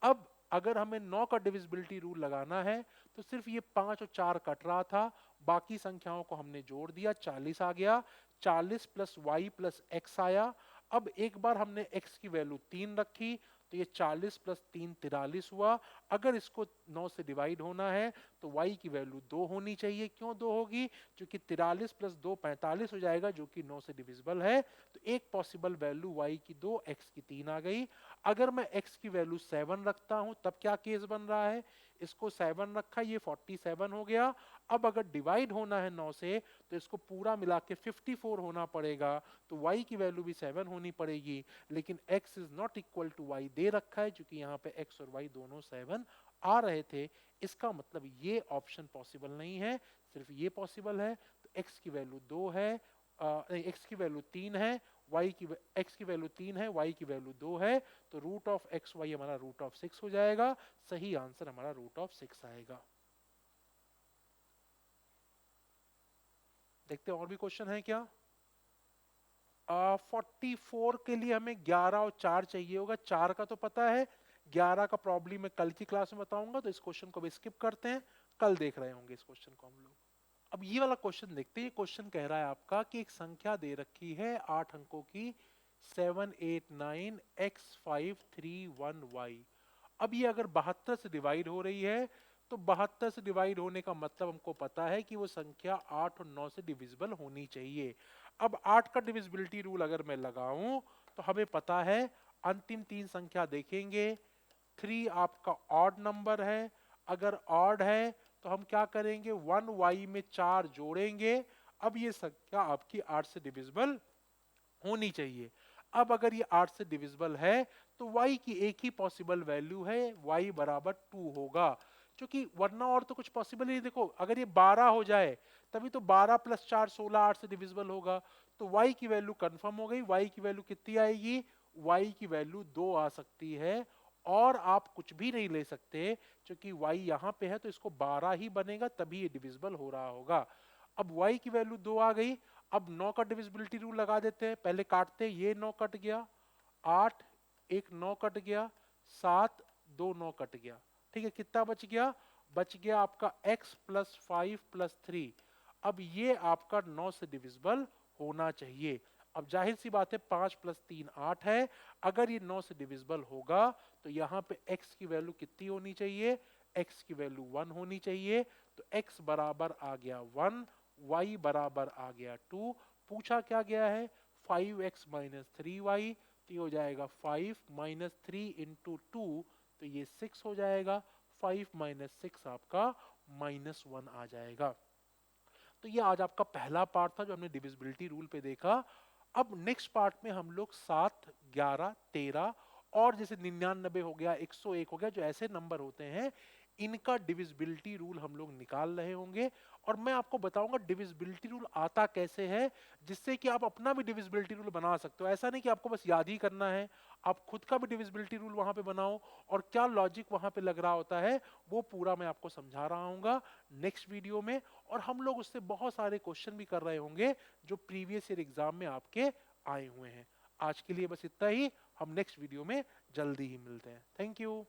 अब अगर हमें 9 का डिविजिबिलिटी रूल लगाना है तो सिर्फ ये 5 और 4 कट रहा था, बाकी संख्याओं को हमने जोड़ दिया, 40 आ गया। 40 प्लस वाई प्लस एक्स आया। अब एक बार हमने x की वैल्यू 3 रखी, तो ये 40 प्लस 3 43 हुआ। अगर इसको 9 से डिवाइड होना है तो y की वैल्यू 2 होनी चाहिए। क्यों 2 होगी, क्योंकि 43 प्लस 2 45 हो जाएगा, जो कि 9 से डिविजिबल है। तो एक पॉसिबल वैल्यू y की 2, x की 3 आ गई। अगर मैं x की वैल्यू 7 रखता हूं तब क्या केस बन रहा है, इसको 7 रखा, ये 47 हो गया। अब अगर डिवाइड होना है 9 से तो इसको पूरा मिला के 54 होना पड़ेगा, तो y की वैल्यू भी 7 होनी पड़ेगी। लेकिन x is not equal to y दे रखा है, क्योंकि यहाँ पे x और y दोनों 7 आ रहे थे। इसका मतलब ये ऑप्शन पॉसिबल नहीं है, सिर्फ ये पॉसिबल है। तो x की वैल्यू 2 है, x की वैल्यू 3 है, x की वैल्यू 3 है, y की वैल्यू 2 है। तो रूट ऑफ एक्स वाई हमारा रूट ऑफ 6 हो जाएगा। सही आंसर हमारा रूट ऑफ 6 आएगा। देखते हैं और भी क्वेश्चन है क्या। 44 के लिए हमें 11 और 4 चाहिए होगा, 4 का तो पता है, 11 का प्रॉब्लम मैं कल की क्लास में बताऊंगा, तो इस क्वेश्चन को भी स्किप करते हैं, कल देख रहे होंगे इस क्वेश्चन को हम लोग। अब ये वाला क्वेश्चन देखते हैं। ये क्वेश्चन कह रहा है आपका कि एक संख्या दे रखी है 8 अंकों की, 789x531y। अब ये अगर 72 से डिवाइड हो रही है, तो 72 से डिवाइड होने का मतलब हमको पता है कि वो संख्या 8 और 9 से डिविजिबल होनी चाहिए। अब 8 का डिविजिबिलिटी रूल अगर मैं लगाऊं तो हमें पता है, अंतिम तीन संख्या देखेंगे, 3 आपका ऑड नंबर है। अगर ऑड है तो हम क्या करेंगे, 1y में 4 जोड़ेंगे। अब ये संख्या आपकी 8 से डिविजिबल होनी चाहिए। अब अगर ये 8 से डिविजिबल है तो y की एक ही पॉसिबल वैल्यू है, y बराबर 2 होगा। क्योंकि वरना और तो कुछ पॉसिबल ही, देखो अगर ये 12 हो जाए तभी तो 12 प्लस 4 16, 8 से डिविजिबल होगा। तो y की वैल्यू कंफर्म हो गई। y की वैल्यू कितनी आएगी, y की वैल्यू 2 आ सकती है, और आप कुछ भी नहीं ले सकते, क्योंकि y यहां पे है तो इसको 12 ही बनेगा, तभी ये डिविजिबल हो रहा होगा। अब y की वैल्यू 2 आ गई। अब 9 का डिविजिबिलिटी रूल लगा देते हैं, पहले काटते हैं, ये 9 कट गया, 8 एक 9 कट गया, 7 2 9 कट गया। ठीक है, कितना बच गया, बच गया आपका x प्लस 5 प्लस 3। अब ये आपका 9 से डिविजिबल होना चाहिए। अब जाहिर सी बात है 5 + 3 8 है, अगर ये 9 से डिविजिबल होगा तो यहाँ पे x की वैल्यू कितनी होनी चाहिए, x की वैल्यू 1 होनी चाहिए। तो x बराबर आ गया 1, y बराबर आ गया 2। पूछा क्या गया है, 5x - 3y, तो ये हो जाएगा 5 - 3 × 2, तो ये 6 हो जाएगा। 5 - 6 आपका -1 आ जाएगा। तो ये आज आपका पहला पार्ट था जो हमने डिविजिबिलिटी रूल पे देखा। अब नेक्स्ट पार्ट में हम लोग 7, 11, 13 और जैसे 99 हो गया, 101 हो गया, जो ऐसे नंबर होते हैं इनका डिविजिबिलिटी रूल हम लोग निकाल रहे होंगे। और मैं आपको बताऊंगा डिविजिबिलिटी रूल आता कैसे है, जिससे कि आप अपना भी डिविजिबिलिटी रूल बना सकते हो। ऐसा नहीं कि आपको बस याद ही करना है, आप खुद का भी डिविजिबिलिटी रूल वहां पे बनाओ और क्या लॉजिक वहां पे लग रहा होता है वो पूरा मैं आपको समझा रहा हूँ नेक्स्ट वीडियो में। और हम लोग उससे बहुत सारे क्वेश्चन भी कर रहे होंगे जो प्रीवियस ईयर एग्जाम में आपके आए हुए हैं। आज के लिए बस इतना ही, हम नेक्स्ट वीडियो में जल्दी ही मिलते हैं। Thank you.